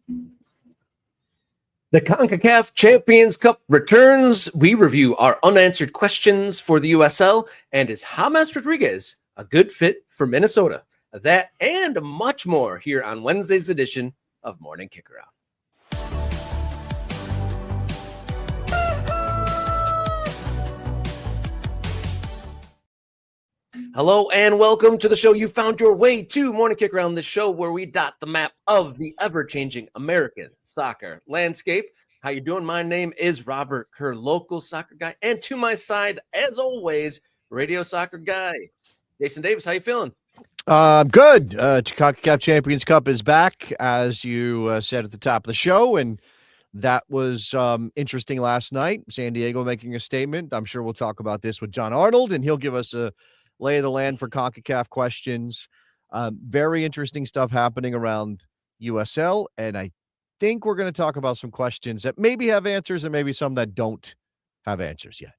The Concacaf Champions Cup returns. We review our unanswered questions for the USL, and is James Rodriguez a good fit for Minnesota? That and much more here on Wednesday's edition of Morning Kickaround. Hello and welcome to the show. You found your way to Morning Kickaround, the show where we dot the map of the ever-changing American soccer landscape. How you doing? My name is Robert Kerr, local soccer guy, and to my side, as always, radio soccer guy, Jason Davis. How you feeling? Good. Concacaf Champions Cup is back, as you said at the top of the show, and that was interesting last night. San Diego making a statement. I'm sure we'll talk about this with John Arnold, and he'll give us a lay of the land for CONCACAF questions. Very interesting stuff happening around USL, and I think we're going to talk about some questions that maybe have answers and maybe some that don't have answers yet.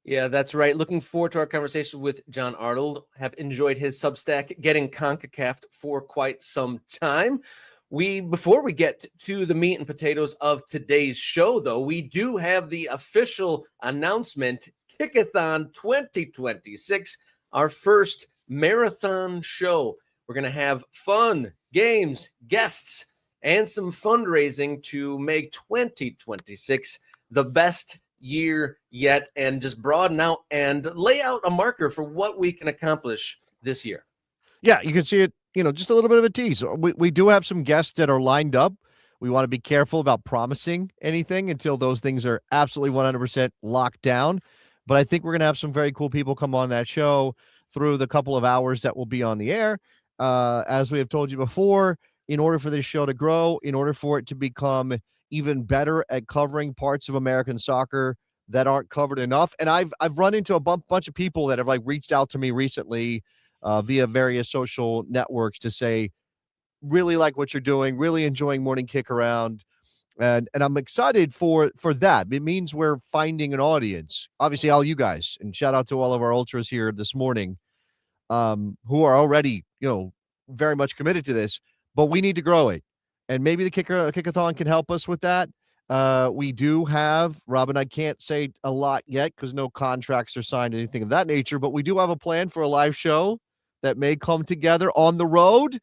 Yeah, that's right. Looking forward to our conversation with John Arnold. Have enjoyed his Substack, Getting CONCACAF, for quite some time. Before we get to the meat and potatoes of today's show, though, we do have the official announcement, Kickathon 2026, our first marathon show. We're going to have fun, games, guests, and some fundraising to make 2026 the best year yet, and just broaden out and lay out a marker for what we can accomplish this year. Yeah, you can see it, just a little bit of a tease. We do have some guests that are lined up. We want to be careful about promising anything until those things are absolutely 100% locked down. But I think we're going to have some very cool people come on that show through the couple of hours that will be on the air. As we have told you before, in order for this show to grow, in order for it to become even better at covering parts of American soccer that aren't covered enough. And I've run into a bunch of people that have reached out to me recently via various social networks to say, really like what you're doing, really enjoying Morning Kickaround. And I'm excited for that. It means we're finding an audience. Obviously, all you guys, and shout out to all of our ultras here this morning, who are already, very much committed to this, but we need to grow it. And maybe the Kickathon can help us with that. We do have, Rob and I can't say a lot yet because no contracts are signed, anything of that nature, but we do have a plan for a live show that may come together on the road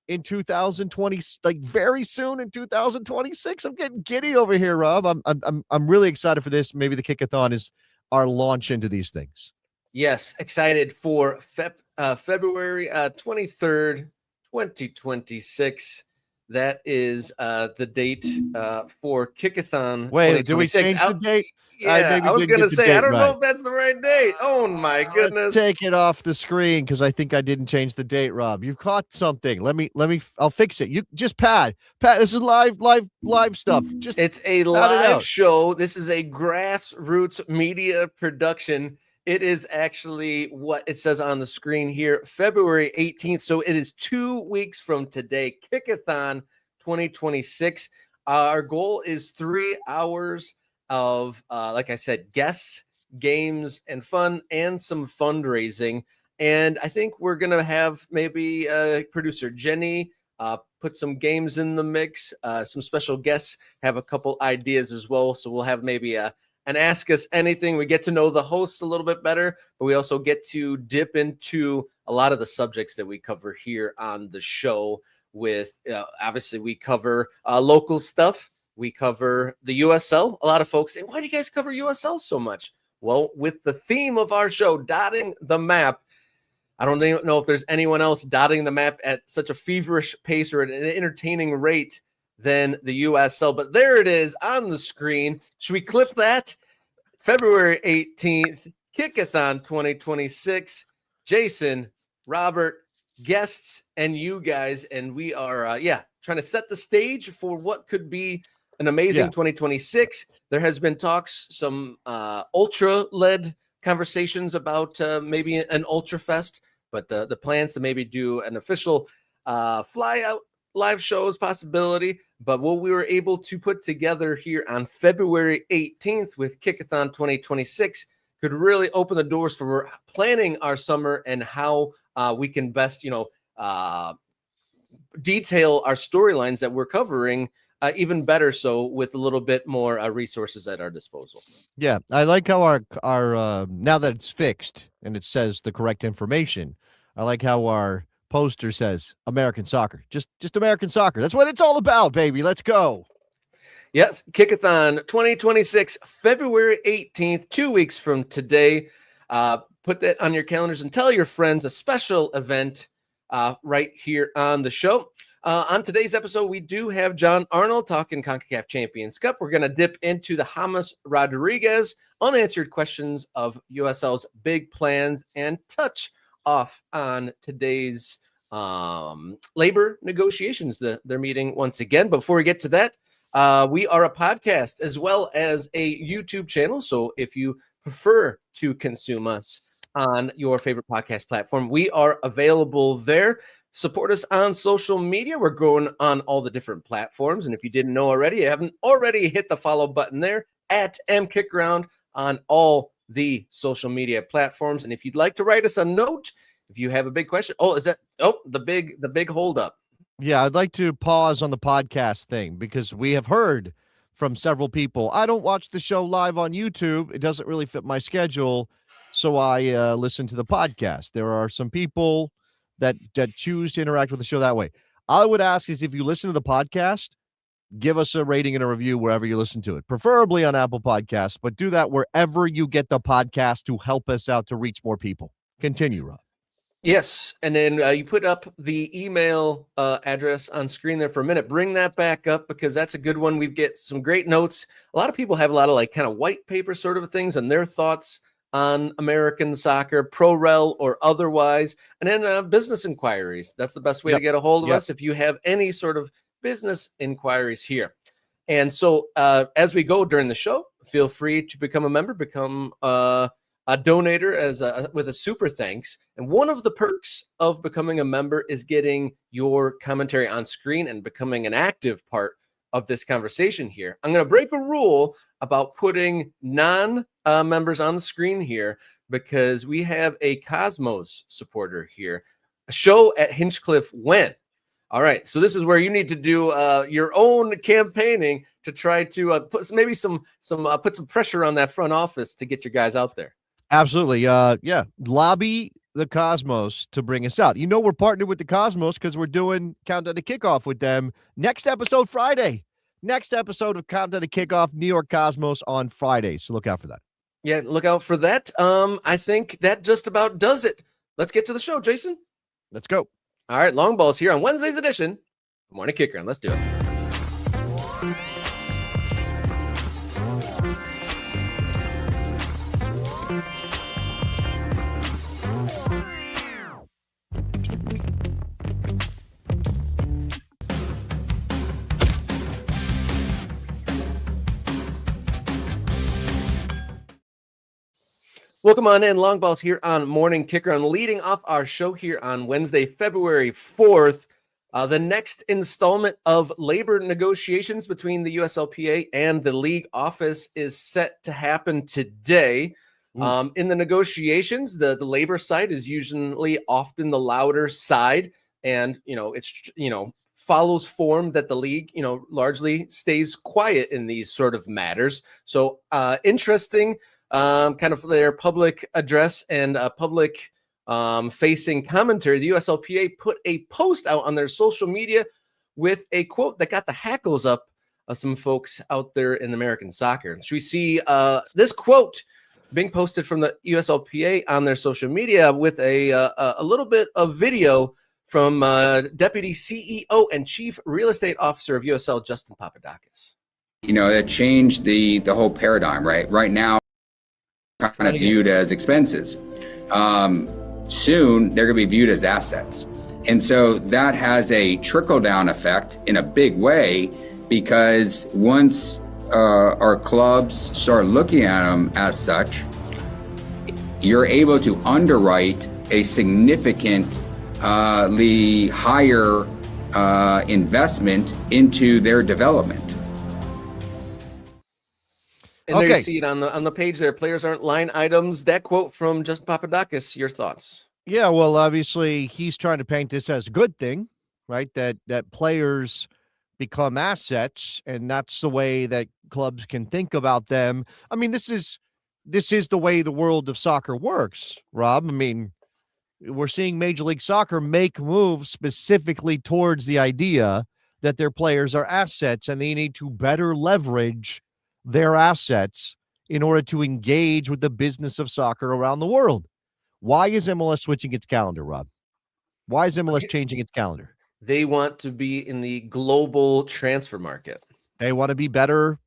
in 2020, very soon in 2026. I'm getting giddy over here, Rob. I'm really excited for this. Maybe the Kickathon is our launch into these things. Yes, excited for February 23rd, 2026. That is the date for Kickathon. Wait, did we change the date? Yeah, I was going to say, I don't know if that's the right date. Oh, my goodness. Let's take it off the screen because I think I didn't change the date, Rob. You've caught something. I'll fix it. You just Pat, this is live stuff. It's a live show. This is a grassroots media production. It is actually what it says on the screen here, February 18th. So it is 2 weeks from today, Kickathon 2026. Our goal is 3 hours of, like I said, guests, games, and fun, and some fundraising. And I think we're going to have maybe producer Jenny put some games in the mix. Some special guests have a couple ideas as well. So we'll have maybe an Ask Us Anything. We get to know the hosts a little bit better, but we also get to dip into a lot of the subjects that we cover here on the show with, obviously, we cover local stuff. We cover the USL. A lot of folks say, why do you guys cover USL so much? Well, with the theme of our show, dotting the map, I don't know if there's anyone else dotting the map at such a feverish pace or at an entertaining rate than the USL. But there it is on the screen. Should we clip that? February 18th, Kickathon 2026. Jason, Robert, guests, and you guys. And we are, trying to set the stage for what could be an amazing 2026. There has been talks, some ultra-led conversations about maybe an Ultra Fest, but the plans to maybe do an official fly-out live show is possibility. But what we were able to put together here on February 18th with Kickathon 2026 could really open the doors for planning our summer and how we can best, detail our storylines that we're covering even better so with a little bit more resources at our disposal. Yeah, I like how our now that it's fixed and it says the correct information, I like how our poster says American soccer. Just American soccer. That's what it's all about, baby. Let's go. Yes, Kickathon 2026, February 18th, 2 weeks from today. Put that on your calendars and tell your friends, a special event right here on the show. On today's episode, we do have John Arnold talking Concacaf Champions Cup. We're going to dip into the James Rodriguez unanswered questions of USL's big plans and touch off on today's labor negotiations. They're meeting once again. Before we get to that, we are a podcast as well as a YouTube channel. So if you prefer to consume us on your favorite podcast platform, we are available there. Support us on social media. We're growing on all the different platforms. And if you didn't know already, you haven't already hit the follow button there at Kickaround on all the social media platforms. And if you'd like to write us a note, if you have a big question, the big hold up. Yeah, I'd like to pause on the podcast thing because we have heard from several people. I don't watch the show live on YouTube. It doesn't really fit my schedule. So I listen to the podcast. There are some people that choose to interact with the show that way. I would ask is if you listen to the podcast, give us a rating and a review wherever you listen to it, preferably on Apple Podcasts, but do that wherever you get the podcast to help us out to reach more people. Continue, Rob. Yes, and then you put up the email address on screen there for a minute. Bring that back up because that's a good one. We get some great notes. A lot of people have a lot of like kind of white paper sort of things and their thoughts on American soccer, pro-rel or otherwise, and then business inquiries. That's the best way to get a hold of us if you have any sort of business inquiries here. And so as we go during the show, feel free to become a member, become a donator with a super thanks. And one of the perks of becoming a member is getting your commentary on screen and becoming an active part of this conversation here. I'm going to break a rule about putting non-members on the screen here because we have a Cosmos supporter here. A show at Hinchcliffe when? All right, so this is where you need to do your own campaigning to try to put some pressure on that front office to get your guys out there. Absolutely. Yeah. Lobby the Cosmos to bring us out. You know, we're partnered with the Cosmos because we're doing Countdown to Kickoff with them next episode Friday. Next episode of Countdown to Kickoff, New York Cosmos on Friday. So look out for that. Yeah, look out for that. I think that just about does it. Let's get to the show, Jason. Let's go. All right, Long Balls here on Wednesday's edition. Morning Kickaround. Let's do it. Welcome on in. Long Balls here on Morning Kickaround, leading off our show here on Wednesday, February 4th. The next installment of labor negotiations between the USLPA and the league office is set to happen today. In the negotiations, the labor side is usually often the louder side, and it's follows form that the league largely stays quiet in these sort of matters. So interesting. Kind of their public address and public facing commentary. The USLPA put a post out on their social media with a quote that got the hackles up of some folks out there in American soccer. Should we see this quote being posted from the USLPA on their social media with a little bit of video from Deputy CEO and Chief Real Estate Officer of USL, Justin Papadakis. That changed the whole paradigm, right? Right now, kind of viewed as expenses. Soon they're going to be viewed as assets. And so that has a trickle down effect in a big way, because once our clubs start looking at them as such, you're able to underwrite a significantly higher investment into their development. And there you see it on the page there. Players aren't line items. That quote from Justin Papadakis, your thoughts? Yeah, well, obviously he's trying to paint this as a good thing, right? That players become assets, and that's the way that clubs can think about them. I mean, this is the way the world of soccer works, Rob. I mean, we're seeing Major League Soccer make moves specifically towards the idea that their players are assets and they need to better leverage their assets in order to engage with the business of soccer around the world. Why is MLS switching its calendar, Rob? Why is MLS changing its calendar? They want to be in the global transfer market. They want to be better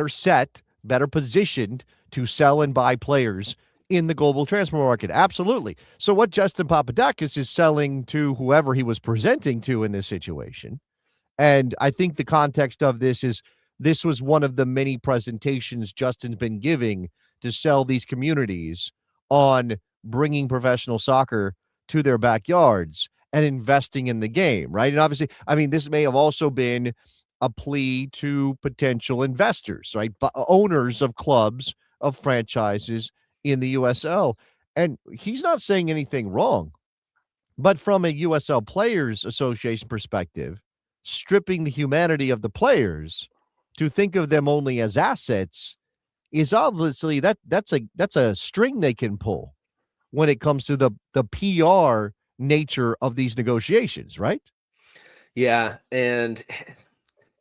set, better positioned to sell and buy players in the global transfer market. Absolutely. So what Justin Papadakis is selling to whoever he was presenting to in this situation, and I think the context of this is this was one of the many presentations Justin's been giving to sell these communities on bringing professional soccer to their backyards and investing in the game, right? And obviously, I mean, this may have also been a plea to potential investors, right? Owners of clubs, of franchises in the USL. And he's not saying anything wrong. But from a USL Players Association perspective, stripping the humanity of the players to think of them only as assets is obviously that's a string they can pull when it comes to the PR nature of these negotiations, right? Yeah, and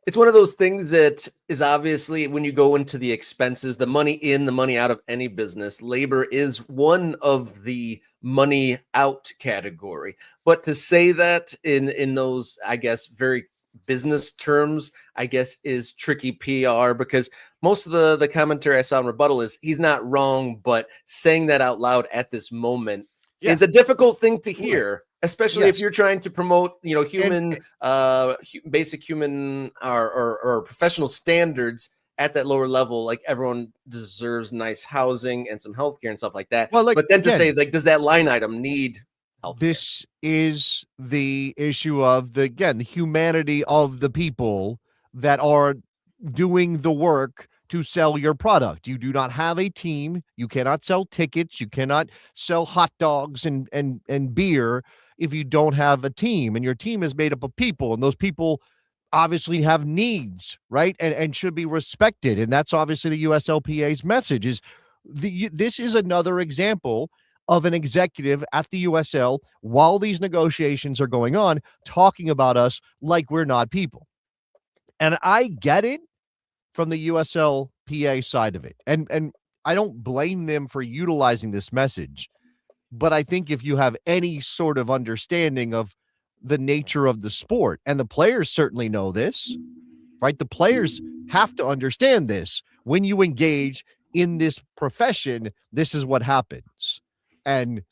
it's one of those things that is obviously when you go into the expenses, the money in, the money out of any business, labor is one of the money out category. But to say that in those, I guess, very business terms, I guess, is tricky PR, because most of the commentary I saw in rebuttal is he's not wrong, but saying that out loud at this moment is a difficult thing to hear. Especially if you're trying to promote, human, basic human or professional standards at that lower level. Like, everyone deserves nice housing and some healthcare and stuff like that. Well, but then to say, like, does that line item need healthcare? This is the issue of the humanity of the people that are doing the work to sell your product. You do not have a team. You cannot sell tickets. You cannot sell hot dogs and beer if you don't have a team, and your team is made up of people, and those people obviously have needs, right? And should be respected. And that's obviously the USLPA's message. Is this is another example of an executive at the USL, while these negotiations are going on, talking about us like we're not people. And I get it from the USLPA side of it. And I don't blame them for utilizing this message. But I think if you have any sort of understanding of the nature of the sport, and the players certainly know this, right? The players have to understand this. When you engage in this profession, this is what happens. And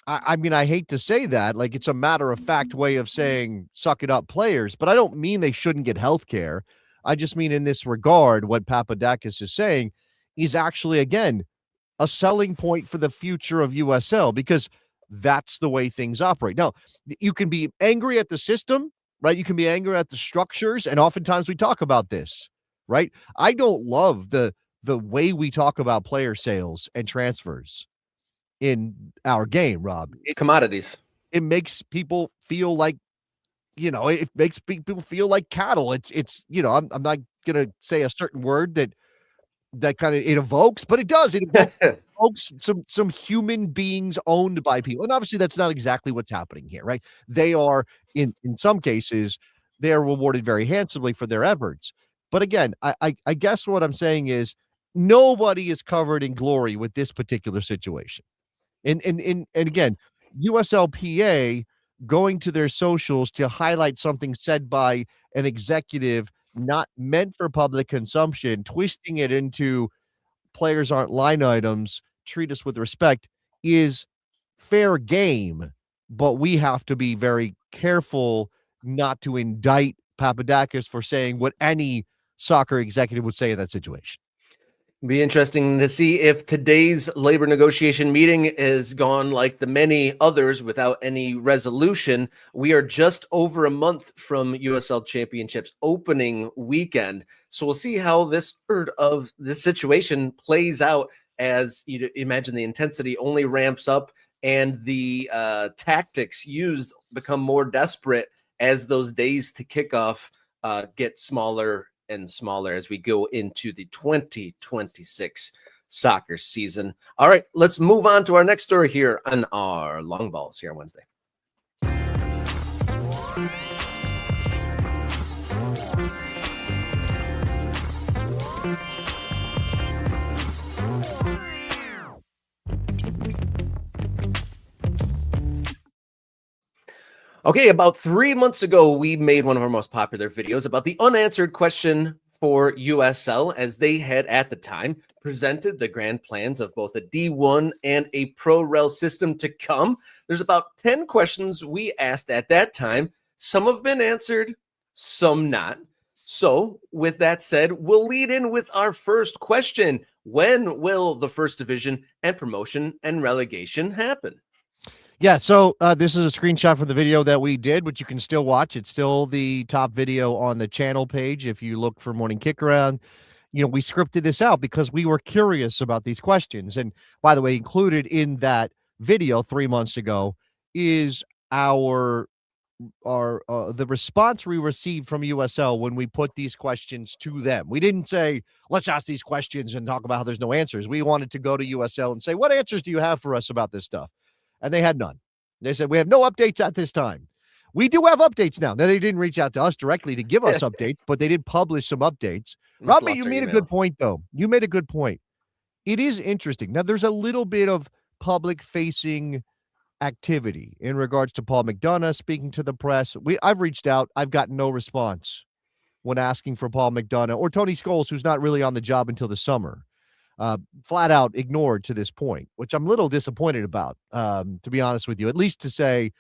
I mean, I hate to say that, like, it's a matter of fact way of saying, suck it up, players, but I don't mean they shouldn't get health care. I just mean in this regard, what Papadakis is saying is actually, again, a selling point for the future of USL, because that's the way things operate. Now, you can be angry at the system, right? You can be angry at the structures, and oftentimes we talk about this, right? I don't love the way we talk about player sales and transfers in our game, Rob. Commodities. It makes people feel like, it makes people feel like cattle. It's I'm not going to say a certain word that kind of it evokes, but it does. It evokes some human beings owned by people. And obviously that's not exactly what's happening here, right? They are, in some cases, they are rewarded very handsomely for their efforts. But again, I guess what I'm saying is nobody is covered in glory with this particular situation. And again, USLPA going to their socials to highlight something said by an executive not meant for public consumption, twisting it into players aren't line items, treat us with respect, is fair game. But we have to be very careful not to indict Papadakis for saying what any soccer executive would say in that situation. Be interesting to see if today's labor negotiation meeting is gone like the many others without any resolution. We are just over a month from USL Championships opening weekend. So we'll see how this situation plays out, as you imagine the intensity only ramps up and the tactics used become more desperate as those days to kickoff get smaller and smaller as we go into the 2026 soccer season. All right, let's move on to our next story here on our long balls here on Wednesday. Okay, about 3 months ago, we made one of our most popular videos about the unanswered question for USL, as they had at the time presented the grand plans of both a D1 and a Pro Rel system to come. There's about 10 questions we asked at that time. Some have been answered, some not. So with that said, we'll lead in with our first question. When will the first division and promotion and relegation happen? Yeah, so this is a screenshot from the video that we did, which you can still watch. It's still the top video on the channel page. If you look for Morning Kickaround, we scripted this out because we were curious about these questions. And by the way, included in that video 3 months ago is the response we received from USL when we put these questions to them. We didn't say, let's ask these questions and talk about how there's no answers. We wanted to go to USL and say, what answers do you have for us about this stuff? And they had none. They said, we have no updates at this time. We do have updates now. Now, they didn't reach out to us directly to give us updates, but they did publish some updates. Robbie, you made a good point, though. You made a good point. It is interesting. Now, there's a little bit of public-facing activity in regards to Paul McDonough speaking to the press. I've reached out. I've gotten no response when asking for Paul McDonough or Tony Scholes, who's not really on the job until the summer. Flat out ignored to this point, which I'm a little disappointed about, to be honest with you. At least to say,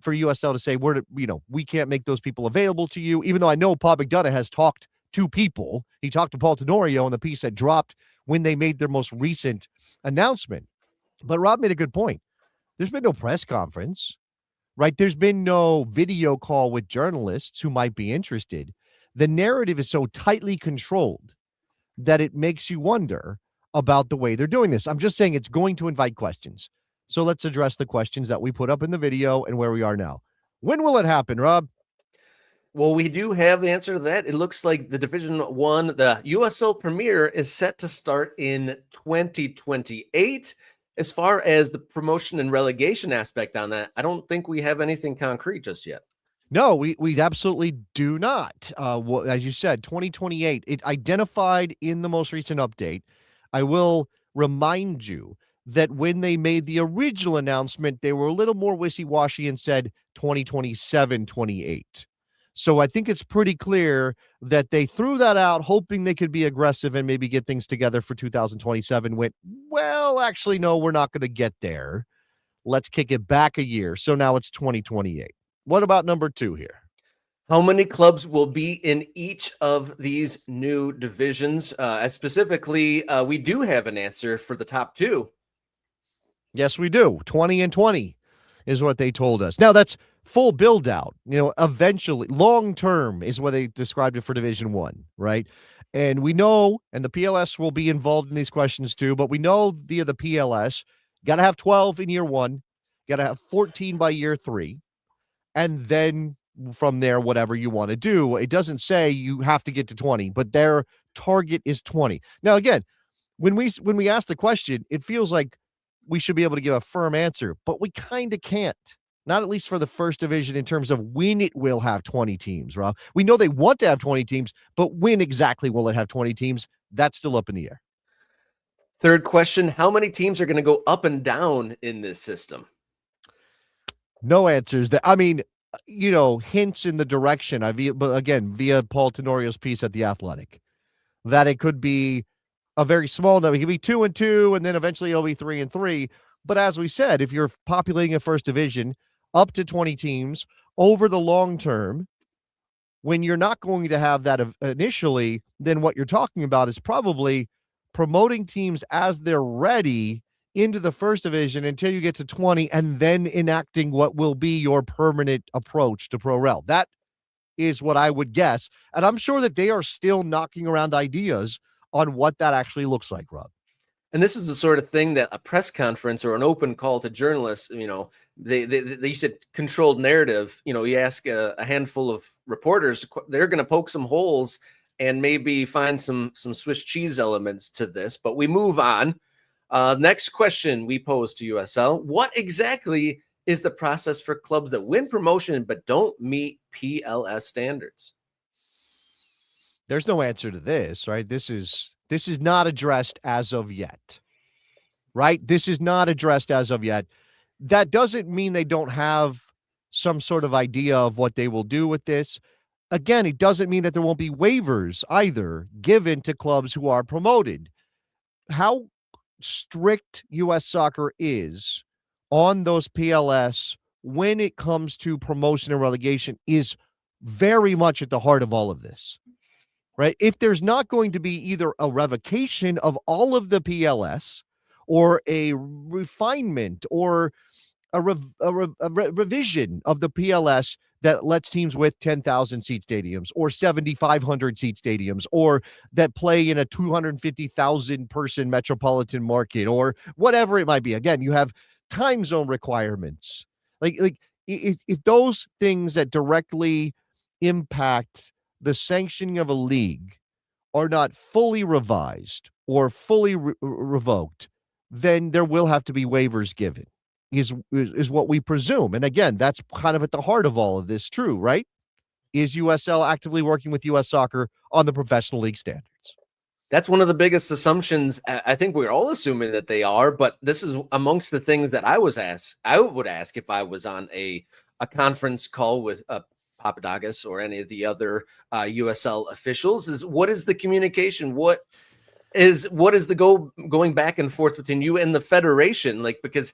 for USL to say, we can't make those people available to you, even though I know Paul McDonough has talked to people. He talked to Paul Tenorio in the piece that dropped when they made their most recent announcement. But Rob made a good point. There's been no press conference, right? There's been no video call with journalists who might be interested. The narrative is so tightly controlled that it makes you wonder about the way they're doing this. I'm just saying it's going to invite questions. So let's address the questions that we put up in the video and where we are now. When will it happen, Rob? Well, we do have the answer to that. It looks like the Division 1, the USL Premier, is set to start in 2028. As far as the promotion and relegation aspect on that, I don't think we have anything concrete just yet. No, we absolutely do not. As you said, 2028. It identified in the most recent update. I will remind you that when they made the original announcement, they were a little more wishy-washy and said 2027, 28. So I think it's pretty clear that they threw that out, hoping they could be aggressive and maybe get things together for 2027. Went, well, actually, no, we're not going to get there. Let's kick it back a year. So now it's 2028. What about number 2 here? How many clubs will be in each of these new divisions? Specifically, we do have an answer for the top 2. Yes, we do. 20 and 20 is what they told us. Now, that's full build out. Eventually, long term is what they described it for Division 1, right? And we know, and the PLS will be involved in these questions too, but we know via the PLS, got to have 12 in year 1, got to have 14 by year 3, and then from there, whatever you want to do. It doesn't say you have to get to 20, but their target is 20. Now, again, when we ask the question, it feels like we should be able to give a firm answer, but we kind of can't. Not at least for the first division in terms of when it will have 20 teams, Rob. We know they want to have 20 teams, but when exactly will it have 20 teams? That's still up in the air. Third question, how many teams are going to go up and down in this system? No answers. Hints in the direction, but again, via Paul Tenorio's piece at The Athletic, that it could be a very small number. It could be 2 and 2, and then eventually it'll be 3 and 3. But as we said, if you're populating a first division up to 20 teams over the long term, when you're not going to have that initially, then what you're talking about is probably promoting teams as they're ready into the first division until you get to 20, and then enacting what will be your permanent approach to Pro Rel. That is what I would guess. And I'm sure that they are still knocking around ideas on what that actually looks like, Rob. And this is the sort of thing that a press conference or an open call to journalists, they said controlled narrative. You ask a handful of reporters, they're going to poke some holes and maybe find some Swiss cheese elements to this. But we move on. Next question we pose to USL: what exactly is the process for clubs that win promotion but don't meet PLS standards? There's no answer to this, right? This is not addressed as of yet, right? This is not addressed as of yet. That doesn't mean they don't have some sort of idea of what they will do with this. Again, it doesn't mean that there won't be waivers either given to clubs who are promoted. How strict U.S. Soccer is on those PLS when it comes to promotion and relegation is very much at the heart of all of this. Right? If there's not going to be either a revocation of all of the PLS or a refinement or a revision of the PLS that lets teams with 10,000 seat stadiums or 7,500 seat stadiums or that play in a 250,000 person metropolitan market or whatever it might be. Again, you have time zone requirements. Like if those things that directly impact the sanctioning of a league are not fully revised or fully revoked, then there will have to be waivers given, is what we presume. And again, that's kind of at the heart of all of this, true, right? Is USL actively working with US Soccer on the professional league standards? That's one of the biggest assumptions. I think we're all assuming that they are, but this is amongst the things that I would ask if I was on a conference call with Papadakis or any of the other USL officials, is what is the communication? What is the going back and forth between you and the federation? Like, because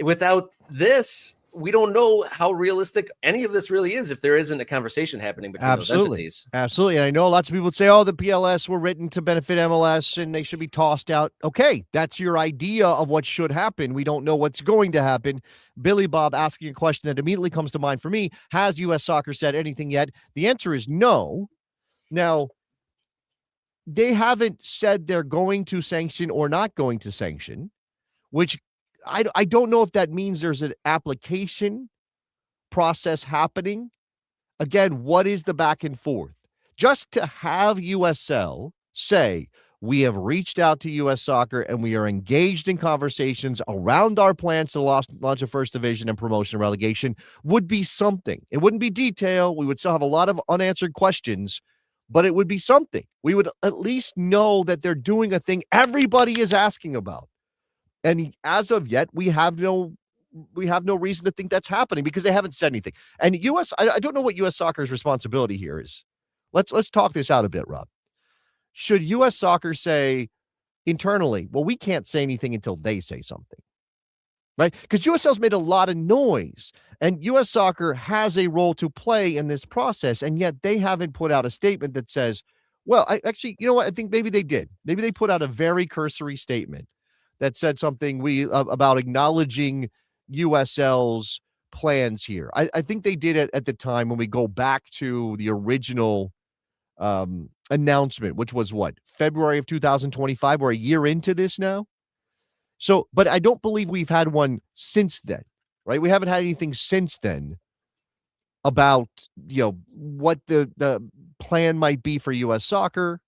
without this, we don't know how realistic any of this really is if there isn't a conversation happening between those entities. Absolutely. And I know lots of people would say, oh, the PLS were written to benefit MLS and they should be tossed out. Okay, that's your idea of what should happen. We don't know what's going to happen. Billy Bob asking a question that immediately comes to mind for me: has U.S. Soccer said anything yet? The answer is no. Now, they haven't said they're going to sanction or not going to sanction, which I don't know if that means there's an application process happening. Again, what is the back and forth? Just to have USL say, we have reached out to US Soccer and we are engaged in conversations around our plans to launch a first division and promotion and relegation would be something. It wouldn't be detail. We would still have a lot of unanswered questions, but it would be something. We would at least know that they're doing a thing everybody is asking about. And as of yet, we have no reason to think that's happening because they haven't said anything. And I don't know what US Soccer's responsibility here is. Let's talk this out a bit, Rob. Should US Soccer say internally, well, we can't say anything until they say something, right? Because USL's made a lot of noise and US Soccer has a role to play in this process. And yet they haven't put out a statement that says, well, actually, you know what? I think maybe they did. Maybe they put out a very cursory statement that said something about acknowledging USL's plans here. I think they did it at the time when we go back to the original announcement, which was what, February of 2025. We're a year into this now. So, but I don't believe we've had one since then, right? We haven't had anything since then about, what the plan might be for US Soccer.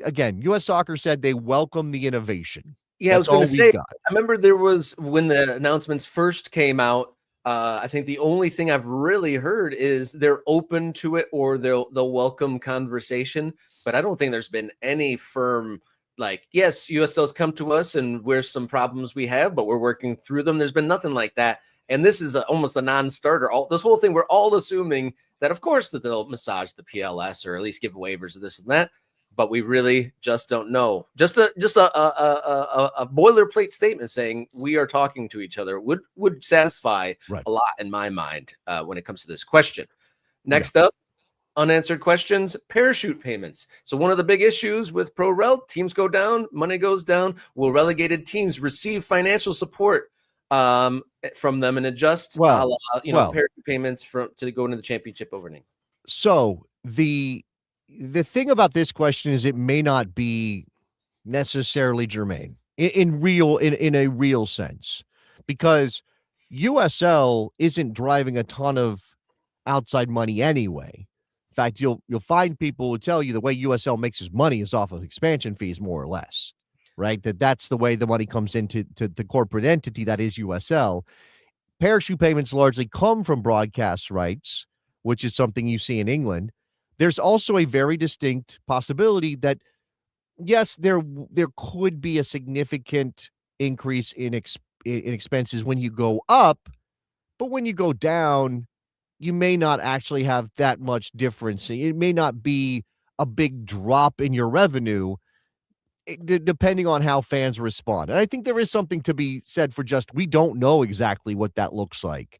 Again, US Soccer said they welcome the innovation. Yeah, that's, I was going to say, I remember there was, when the announcements first came out, I think the only thing I've really heard is they're open to it or they'll welcome conversation. But I don't think there's been any firm, like, yes, USL's come to us and where's some problems we have, but we're working through them. There's been nothing like that. And this is almost a non-starter. This whole thing, we're all assuming that, of course, that they'll massage the PLS or at least give waivers of this and that. But we really just don't know. Just a boilerplate statement saying we are talking to each other would satisfy a lot in my mind when it comes to this question. Next up, unanswered questions, parachute payments. So one of the big issues with Pro Rel, teams go down, money goes down. Will relegated teams receive financial support from them and adjust parachute payments to go into the championship opening? So the thing about this question is it may not be necessarily germane in a real sense, because USL isn't driving a ton of outside money anyway. In fact, you'll find people who tell you the way USL makes its money is off of expansion fees, more or less, right? That's the way the money comes into the corporate entity that is USL. Parachute payments largely come from broadcast rights, which is something you see in England. There's also a very distinct possibility that yes, there could be a significant increase in expenses when you go up, but when you go down, you may not actually have that much difference. It may not be a big drop in your revenue, depending on how fans respond. And I think there is something to be said for just we don't know exactly what that looks like.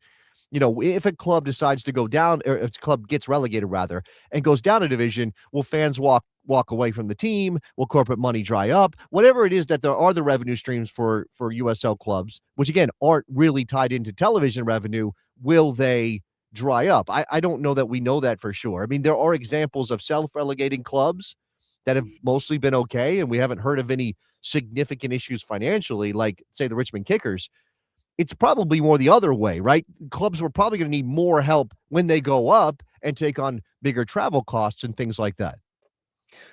You know, if a club decides to go down, or if a club gets relegated rather, and goes down a division, will fans walk away from the team? Will corporate money dry up? Whatever it is that there are the revenue streams for USL clubs, which again aren't really tied into television revenue, will they dry up? I don't know that we know that for sure. I mean, there are examples of self-relegating clubs that have mostly been okay, and we haven't heard of any significant issues financially, like say the Richmond Kickers. It's probably more the other way, right? Clubs were probably going to need more help when they go up and take on bigger travel costs and things like that.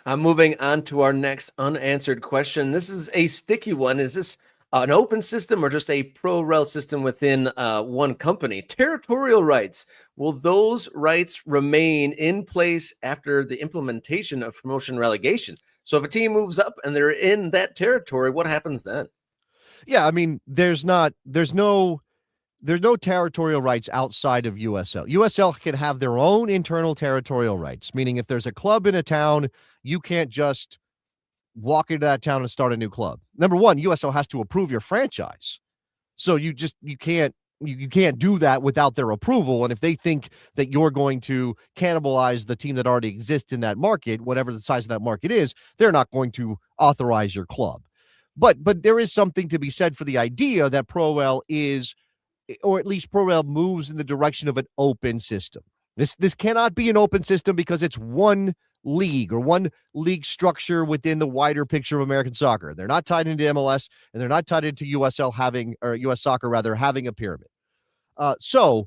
Moving on to our next unanswered question. This is a sticky one. Is this an open system or just a pro-rel system within one company? Territorial rights. Will those rights remain in place after the implementation of promotion relegation? So if a team moves up and they're in that territory, what happens then? Yeah, I mean, there's no territorial rights outside of USL. USL can have their own internal territorial rights, meaning if there's a club in a town, you can't just walk into that town and start a new club. Number one, USL has to approve your franchise. So you can't do that without their approval. And if they think that you're going to cannibalize the team that already exists in that market, whatever the size of that market is, they're not going to authorize your club. But there is something to be said for the idea that pro-rel is, or at least pro-rel moves in the direction of an open system. This cannot be an open system because it's one league or one league structure within the wider picture of American soccer. They're not tied into MLS and they're not tied into USL US Soccer rather having a pyramid. So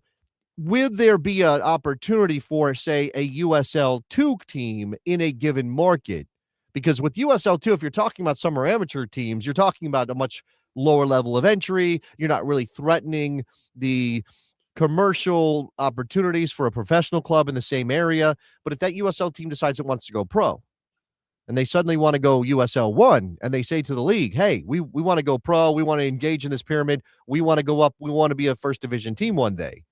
would there be an opportunity for, say, a USL 2 team in a given market? Because with USL 2, if you're talking about summer amateur teams, you're talking about a much lower level of entry. You're not really threatening the commercial opportunities for a professional club in the same area. But if that USL team decides it wants to go pro and they suddenly want to go USL 1 and they say to the league, hey, we want to go pro. We want to engage in this pyramid. We want to go up. We want to be a first division team one day.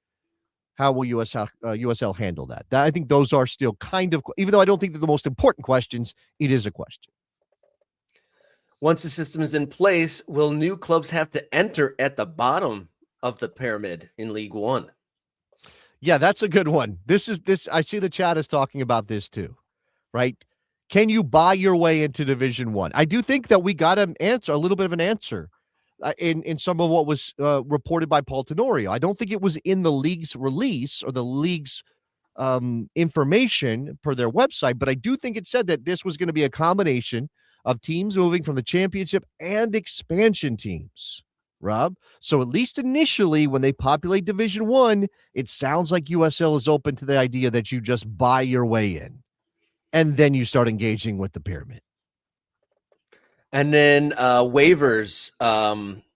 How will USL handle that? I think those are still kind of, even though I don't think they're the most important questions, it is a question. Once the system is in place, will new clubs have to enter at the bottom of the pyramid in League One? Yeah, that's a good one. This. I see the chat is talking about this too, right? Can you buy your way into Division One? I do think that we got an answer, a little bit of an answer in some of what was reported by Paul Tenorio. I don't think it was in the league's release or the league's information per their website, but I do think it said that this was going to be a combination of teams moving from the championship and expansion teams, Rob. So at least initially, when they populate Division One, it sounds like USL is open to the idea that you just buy your way in and then you start engaging with the pyramid. And then waivers.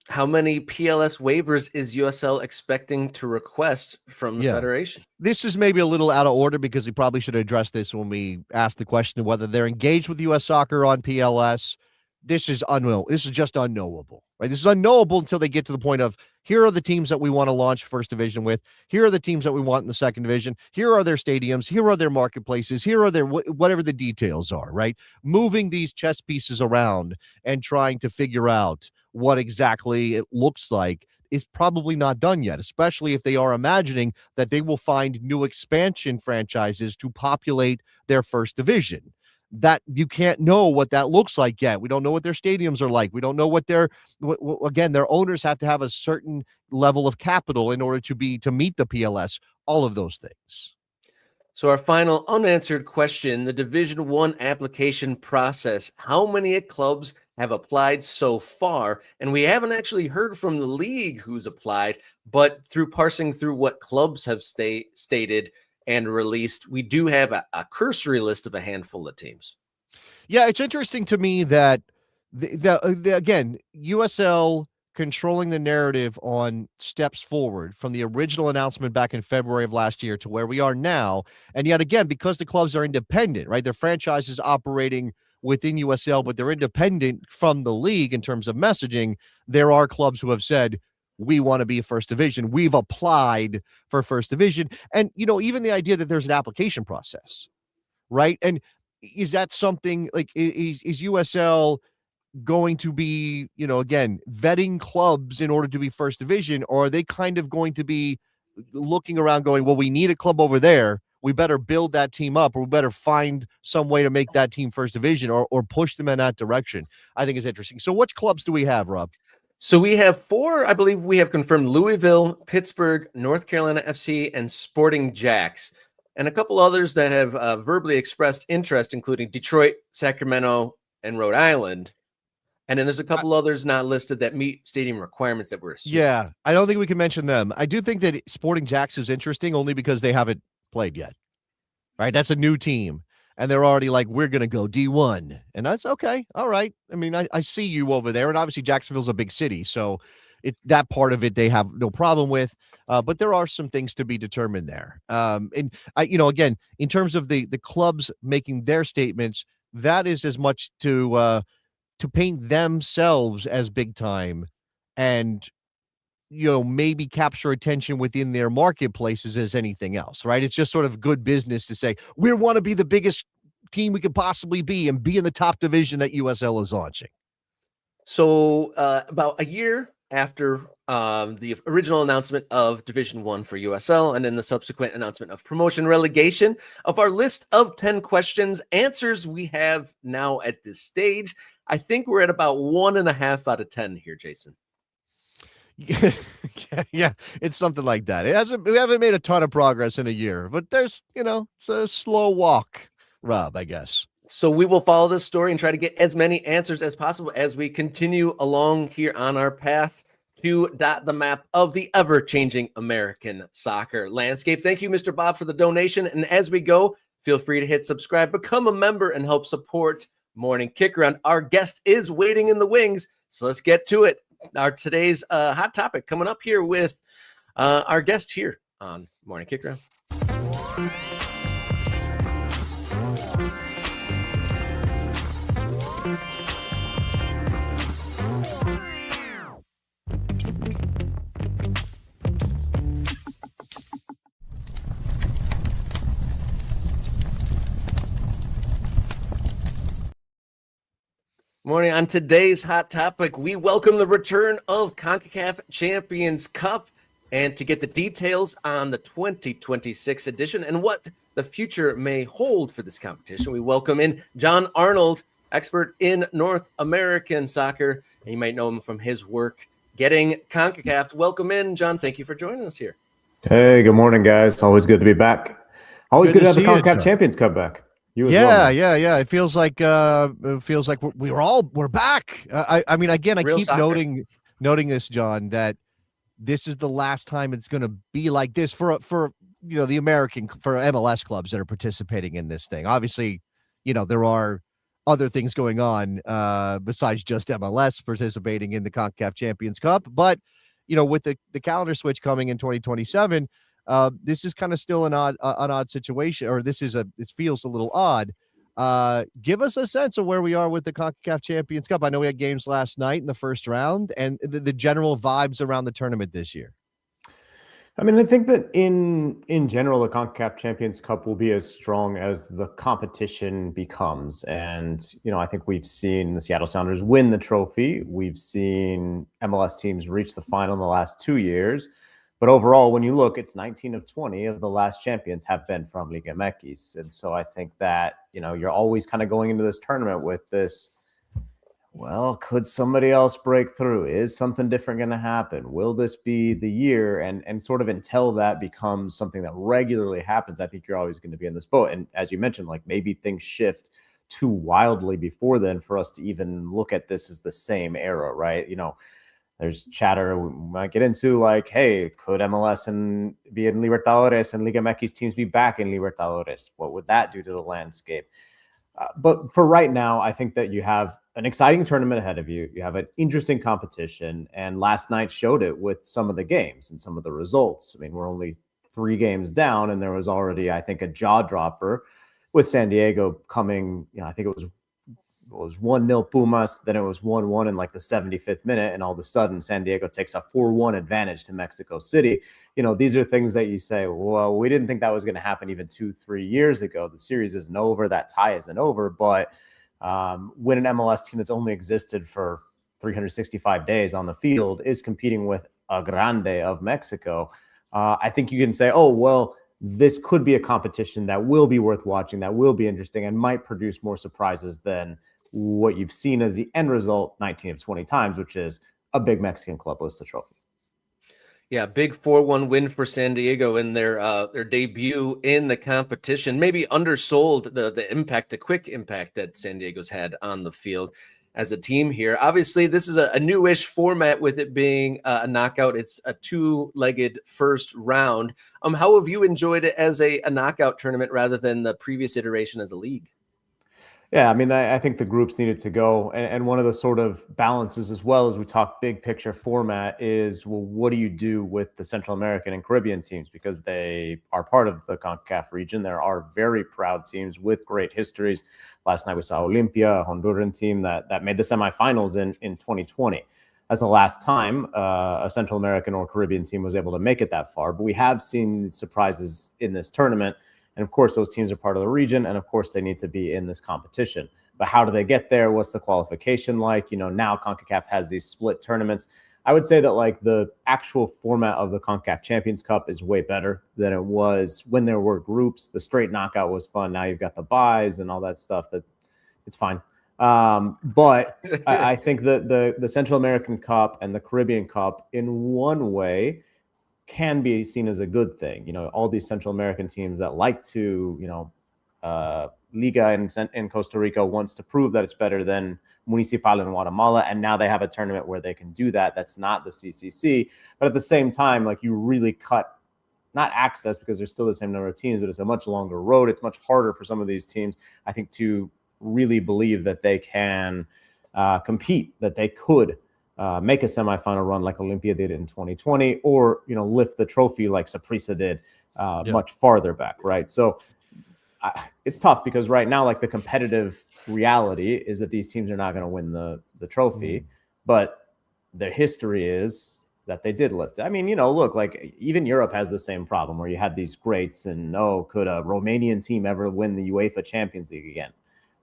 How many PLS waivers is USL expecting to request from the federation? This is maybe a little out of order because we probably should address this when we asked the question of whether they're engaged with US Soccer on PLS. This is unknown. This is just unknowable, right? This is unknowable until they get to the point of, here are the teams that we want to launch first division with. Here are the teams that we want in the second division. Here are their stadiums. Here are their marketplaces. Here are their whatever the details are, right? Moving these chess pieces around and trying to figure out what exactly it looks like is probably not done yet, especially if they are imagining that they will find new expansion franchises to populate their first division. That you can't know what that looks like yet. We don't know what their stadiums are like. We don't know what again, their owners have to have a certain level of capital in order to meet the PLS, all of those things. So our final unanswered question, the Division One application process. How many clubs have applied so far. And we haven't actually heard from the league who's applied, but through parsing through what clubs have stated and released, we do have a cursory list of a handful of teams. Yeah, it's interesting to me that again, USL controlling the narrative on steps forward from the original announcement back in February of last year to where we are now. And yet again, because the clubs are independent, right? Their franchises operating within USL, but they're independent from the league in terms of messaging. There are clubs who have said, we want to be first division. We've applied for first division. And, even the idea that there's an application process, right? And is that something like, is USL going to be, again, vetting clubs in order to be first division, or are they kind of going to be looking around going, well, we need a club over there. We better build that team up, or we better find some way to make that team first division or push them in that direction? I think is interesting. So which clubs do we have, Rob? So we have 4, I believe we have confirmed: Louisville, Pittsburgh, North Carolina FC, and Sporting Jacks, and a couple others that have verbally expressed interest, including Detroit, Sacramento, and Rhode Island. And then there's a couple others not listed that meet stadium requirements that were assumed. Yeah, I don't think we can mention them. I do think that Sporting Jacks is interesting only because they haven't played yet, right? That's a new team, and they're already like, we're going to go D1, and that's okay. All right. I mean, I see you over there, and obviously Jacksonville's a big city, so that part of it they have no problem with, but there are some things to be determined there. And I, again, in terms of the clubs making their statements, that is as much to paint themselves as big time and, maybe capture attention within their marketplaces as anything else, right? It's just sort of good business to say, we want to be the biggest team we could possibly be and be in the top division that USL is launching. So about a year after the original announcement of Division 1 for USL and then the subsequent announcement of promotion relegation, of our list of 10 questions, answers we have now at this stage, I think we're at about 1.5 out of 10 here, Jason. Yeah, it's something like that. We haven't made a ton of progress in a year, but there's, it's a slow walk, Rob, I guess. So we will follow this story and try to get as many answers as possible as we continue along here on our path to dot the map of the ever-changing American soccer landscape. Thank you, Mr. Bob, for the donation. And as we go, feel free to hit subscribe, become a member, and help support Morning Kickaround. Our guest is waiting in the wings, so let's get to it. Today's hot topic coming up here with our guest here on Morning Kickaround. Morning. On today's hot topic, we welcome the return of Concacaf Champions Cup. And to get the details on the 2026 edition and what the future may hold for this competition, we welcome in John Arnold, expert in North American soccer. And you might know him from his work getting Concacaf. Welcome in, John. Thank you for joining us here. Hey, good morning, guys. Always good to be back. Always good to have the Concacaf Champions Cup back. Yeah. It feels like we're back. I mean, again, I keep noting this, John, that this is the last time it's going to be like this for the American, for MLS clubs that are participating in this thing. Obviously, there are other things going on besides just MLS participating in the Concacaf Champions Cup, but with the calendar switch coming in 2027. This is kind of still an odd situation, or this feels a little odd. Give us a sense of where we are with the Concacaf Champions Cup. I know we had games last night in the first round, and the general vibes around the tournament this year. I mean, I think that in general, the Concacaf Champions Cup will be as strong as the competition becomes. And, I think we've seen the Seattle Sounders win the trophy. We've seen MLS teams reach the final in the last 2 years. But overall, when you look, it's 19 of 20 of the last champions have been from Liga MX. And so I think that, you're always kind of going into this tournament with this, well, could somebody else break through? Is something different going to happen? Will this be the year? And sort of until that becomes something that regularly happens, I think you're always going to be in this boat. And as you mentioned, like maybe things shift too wildly before then for us to even look at this as the same era, right? There's chatter we might get into like, hey, could MLS and be in Libertadores and Liga MX teams be back in Libertadores? What would that do to the landscape? But for right now, I think that you have an exciting tournament ahead of you. You have an interesting competition. And last night showed it with some of the games and some of the results. I mean, we're only 3 games down, and there was already, I think, a jaw dropper with San Diego coming, I think it was 1-0 Pumas, then it was 1-1 in like the 75th minute, and all of a sudden San Diego takes a 4-1 advantage to Mexico City. These are things that you say, well, we didn't think that was going to happen even 2-3 years ago. The series isn't over, that tie isn't over, but when an MLS team that's only existed for 365 days on the field is competing with a grande of Mexico, I think you can say, oh, well, this could be a competition that will be worth watching, that will be interesting, and might produce more surprises than what you've seen as the end result 19 of 20 times, which is a big Mexican club lifts the trophy. Yeah, big 4-1 win for San Diego in their debut in the competition. Maybe undersold the impact, the quick impact that San Diego's had on the field as a team here. Obviously, this is a newish format with it being a knockout. It's a 2-legged first round. How have you enjoyed it as a knockout tournament rather than the previous iteration as a league? Yeah, I mean, I think the groups needed to go. And one of the sort of balances as well as we talk big picture format is, well, what do you do with the Central American and Caribbean teams? Because they are part of the Concacaf region. There are very proud teams with great histories. Last night we saw Olimpia, a Honduran team that made the semifinals in 2020. That's the last time a Central American or Caribbean team was able to make it that far. But we have seen surprises in this tournament. And of course, those teams are part of the region, and of course, they need to be in this competition. But how do they get there? What's the qualification like? Now CONCACAF has these split tournaments. I would say that like the actual format of the Concacaf Champions Cup is way better than it was when there were groups. The straight knockout was fun. Now you've got the buys and all that stuff. That it's fine. But I think that the Central American Cup and the Caribbean Cup, in one way, can be seen as a good thing. All these Central American teams that like to, Liga in Costa Rica wants to prove that it's better than Municipal in Guatemala, and now they have a tournament where they can do that. That's not the CCC, but at the same time, like, you really cut, not access, because there's still the same number of teams, but it's a much longer road. It's much harder for some of these teams, I think, to really believe that they can compete, that they could make a semifinal run like Olimpia did in 2020, or lift the trophy like Saprissa did much farther back, right? So it's tough because right now, like, the competitive reality is that these teams are not going to win the trophy, but their history is that they did lift it. I mean, look, like, even Europe has the same problem where you had these greats, and could a Romanian team ever win the UEFA Champions League again?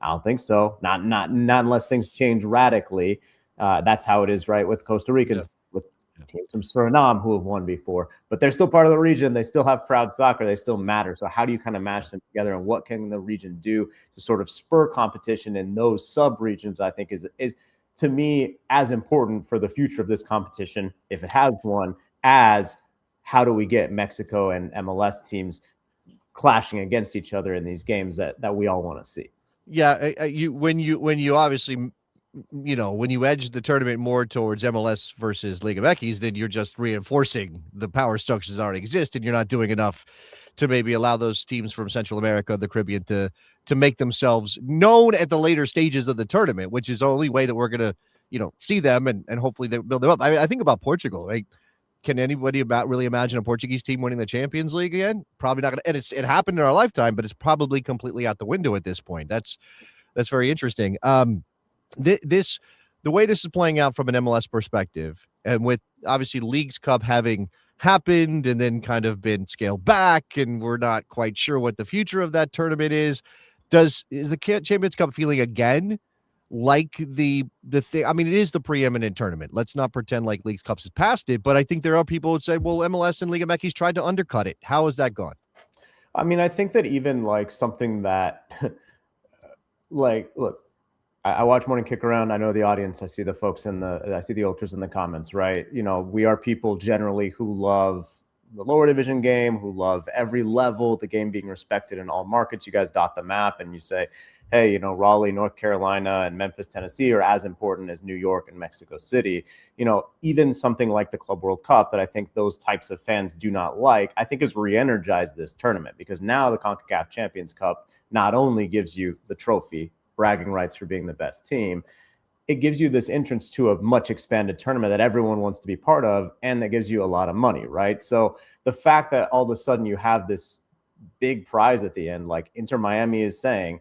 I don't think so. Not unless things change radically. That's how it is, right, with Costa Ricans, with teams from Suriname who have won before. But they're still part of the region. They still have proud soccer. They still matter. So how do you kind of mash them together, and what can the region do to sort of spur competition in those sub-regions, I think is to me as important for the future of this competition, if it has one, as how do we get Mexico and MLS teams clashing against each other in these games that we all want to see. Yeah, when you obviously, when you edge the tournament more towards MLS versus Liga MX, then you're just reinforcing the power structures that already exist, and you're not doing enough to maybe allow those teams from Central America, the Caribbean, to make themselves known at the later stages of the tournament, which is the only way that we're going to, see them and hopefully they build them up. I think about Portugal, right? Can anybody really imagine a Portuguese team winning the Champions League again? Probably not going to. And it happened in our lifetime, but it's probably completely out the window at this point. That's very interesting. The way this is playing out from an MLS perspective, and with obviously Leagues Cup having happened and then kind of been scaled back, and we're not quite sure what the future of that tournament is the Champions Cup feeling again like the thing? I mean, it is the preeminent tournament. Let's not pretend like Leagues Cups has passed it, but I think there are people who would say, well, MLS and Liga MX tried to undercut it. How has that gone? I mean, I think that even like something that like, look, I watch Morning Kickaround. I know the audience. I see the folks I see the ultras in the comments, right? We are people generally who love the lower division game, who love every level, the game being respected in all markets. You guys dot the map and you say, hey, you know, Raleigh, North Carolina, and Memphis, Tennessee are as important as New York and Mexico City. You know, even something like the Club World Cup that I think those types of fans do not like, I think has re-energized this tournament, because now the CONCACAF Champions Cup not only gives you the trophy, bragging rights for being the best team, it gives you this entrance to a much expanded tournament that everyone wants to be part of, and that gives you a lot of money, right? So the fact that all of a sudden you have this big prize at the end, like Inter Miami is saying,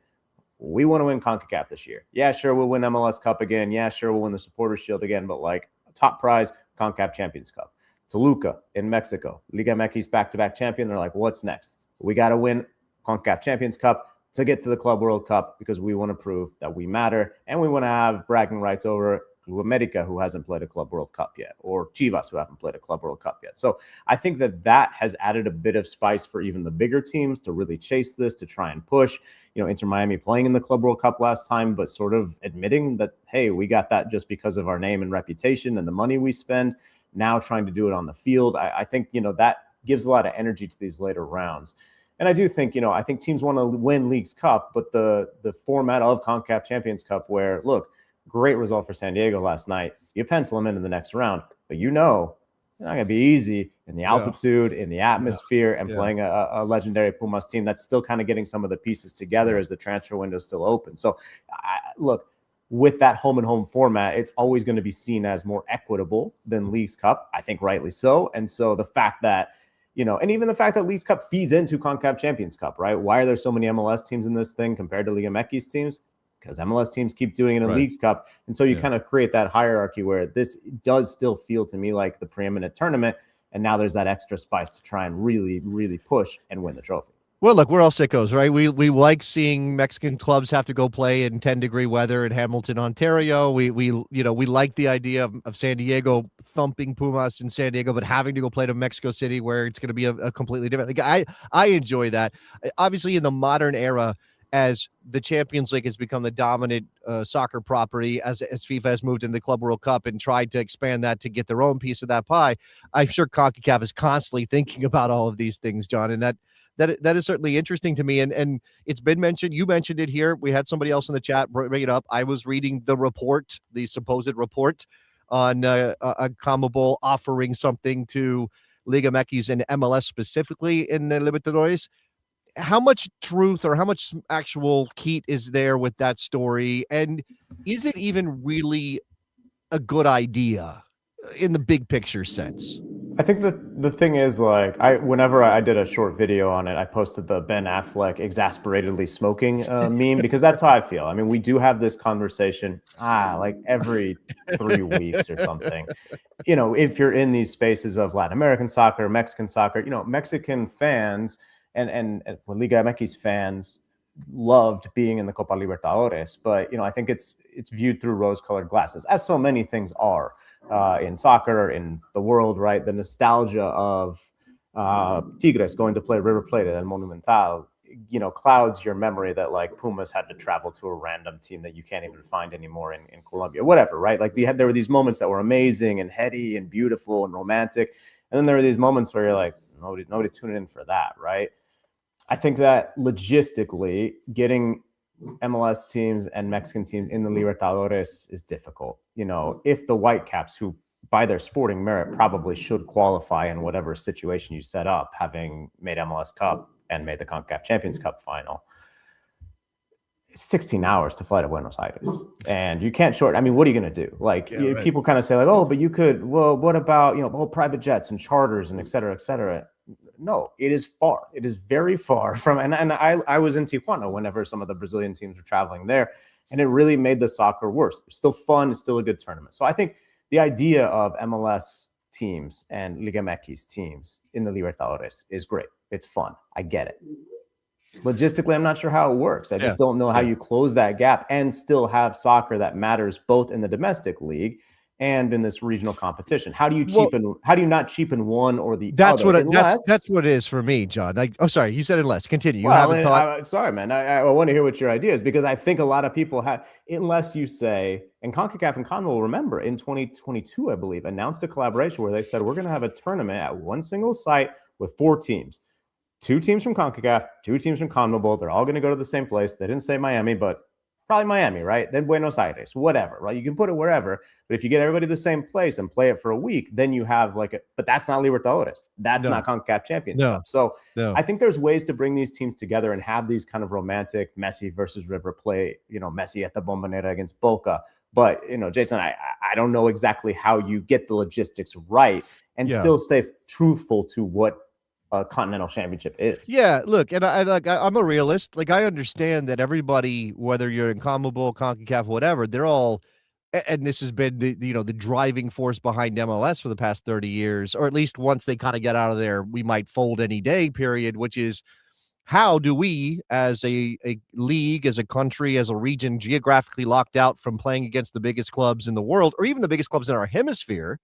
we want to win CONCACAF this year. Yeah, sure, we'll win MLS Cup again. Yeah, sure, we'll win the Supporters Shield again, but like top prize, CONCACAF Champions Cup. Toluca in Mexico, Liga MX back-to-back champion. They're like, what's next? We got to win CONCACAF Champions Cup to get to the Club World Cup, because we want to prove that we matter, and we want to have bragging rights over Club America, who hasn't played a Club World Cup yet, or Chivas, who haven't played a Club World Cup yet. So I think that has added a bit of spice for even the bigger teams to really chase this, to try and push. You know, Inter Miami playing in the Club World Cup last time, but sort of admitting that, hey, we got that just because of our name and reputation and the money we spend. Now trying to do it on the field, I think, you know, that gives a lot of energy to these later rounds. And I do think, you know, I think teams want to win Leagues Cup, but the format of CONCACAF Champions Cup, where, look, great result for San Diego last night. You pencil them into the next round, but you know it's not going to be easy in the altitude, in the atmosphere, and playing a legendary Pumas team that's still kind of getting some of the pieces together as the transfer window is still open. So, look, with that home-and-home format, it's always going to be seen as more equitable than Leagues Cup, I think rightly so. And so the fact that, you know, and even the fact that Leagues Cup feeds into CONCACAF Champions Cup, right? Why are there so many MLS teams in this thing compared to Liga MX teams? Because MLS teams keep doing it in Leagues Cup. And so you kind of create that hierarchy where this does still feel to me like the preeminent tournament. And now there's that extra spice to try and really, really push and win the trophy. Well, look, we're all sickos, right? We like seeing Mexican clubs have to go play in 10-degree weather in Hamilton, Ontario. We like the idea of San Diego thumping Pumas in San Diego, but having to go play to Mexico City, where it's going to be a completely different. Like, I enjoy that. Obviously, in the modern era, as the Champions League has become the dominant soccer property, as FIFA has moved into the Club World Cup and tried to expand that to get their own piece of that pie, I'm sure CONCACAF is constantly thinking about all of these things, John, and that is certainly interesting to me. And it's been mentioned. You mentioned it here. We had somebody else in the chat bring it up. I was reading the report, the supposed report on CONMEBOL offering something to Liga MX and MLS specifically in the Libertadores. How much truth or how much actual heat is there with that story? And is it even really a good idea in the big picture sense? I think the thing is, like, whenever I did a short video on it, I posted the Ben Affleck exasperatedly smoking meme, because that's how I feel. I mean, we do have this conversation like every 3 weeks or something. You know, if you're in these spaces of Latin American soccer, Mexican soccer, you know, Mexican fans and Liga MX fans loved being in the Copa Libertadores, but, you know, I think it's viewed through rose-colored glasses, as so many things are. In soccer, in the world, right? The nostalgia of Tigres going to play River Plate and Monumental, you know, clouds your memory that, like, Pumas had to travel to a random team that you can't even find anymore in Colombia, whatever, right? Like, there were these moments that were amazing and heady and beautiful and romantic. And then there were these moments where you're like, nobody's tuning in for that, right? I think that logistically getting MLS teams and Mexican teams in the Libertadores is difficult. You know, if the Whitecaps, who by their sporting merit probably should qualify in whatever situation you set up, having made MLS Cup and made the CONCACAF Champions Cup final, it's 16 hours to fly to Buenos Aires, and you can't short. I mean, what are you going to do? Like, people kind of say, like, oh, but you could. Well, what about, you know, private jets and charters and et cetera, et cetera. No, it is far. It is very far from, and I was in Tijuana whenever some of the Brazilian teams were traveling there, and it really made the soccer worse. It's still fun. It's still a good tournament. So I think the idea of MLS teams and Liga MX teams in the Libertadores is great. It's fun. I get it. Logistically, I'm not sure how it works. I just don't know how you close that gap and still have soccer that matters both in the domestic league and in this regional competition. How do you cheapen? How do you not cheapen one or the other? That's what it is for me, John. Like, oh, sorry, you said unless. Continue. You haven't thought. Sorry, man. I want to hear what your idea is, because I think a lot of people have, unless you say, And CONCACAF and CONMEBOL, remember, in 2022, I believe, announced a collaboration where they said, we're going to have a tournament at one single site with 4 teams. 2 teams from CONCACAF, 2 teams from CONMEBOL. They're all going to go to the same place. They didn't say Miami, but probably Miami, right? Then Buenos Aires, whatever, right? You can put it wherever. But if you get everybody to the same place and play it for a week, then you have but that's not Libertadores. That's not CONCACAF Champions Cup. So I think there's ways to bring these teams together and have these kind of romantic Messi versus River play, Messi at the Bombonera against Boca. But, Jason, I don't know exactly how you get the logistics right and still stay truthful to what a continental championship is. Yeah, look, and I'm a realist. Like, I understand that everybody, whether you're in CONMEBOL, CONCACAF, whatever, they're all, and this has been the driving force behind MLS for the past 30 years, or at least once they kind of get out of there, we might fold any day period, which is, how do we, as a league, as a country, as a region, geographically locked out from playing against the biggest clubs in the world, or even the biggest clubs in our hemisphere,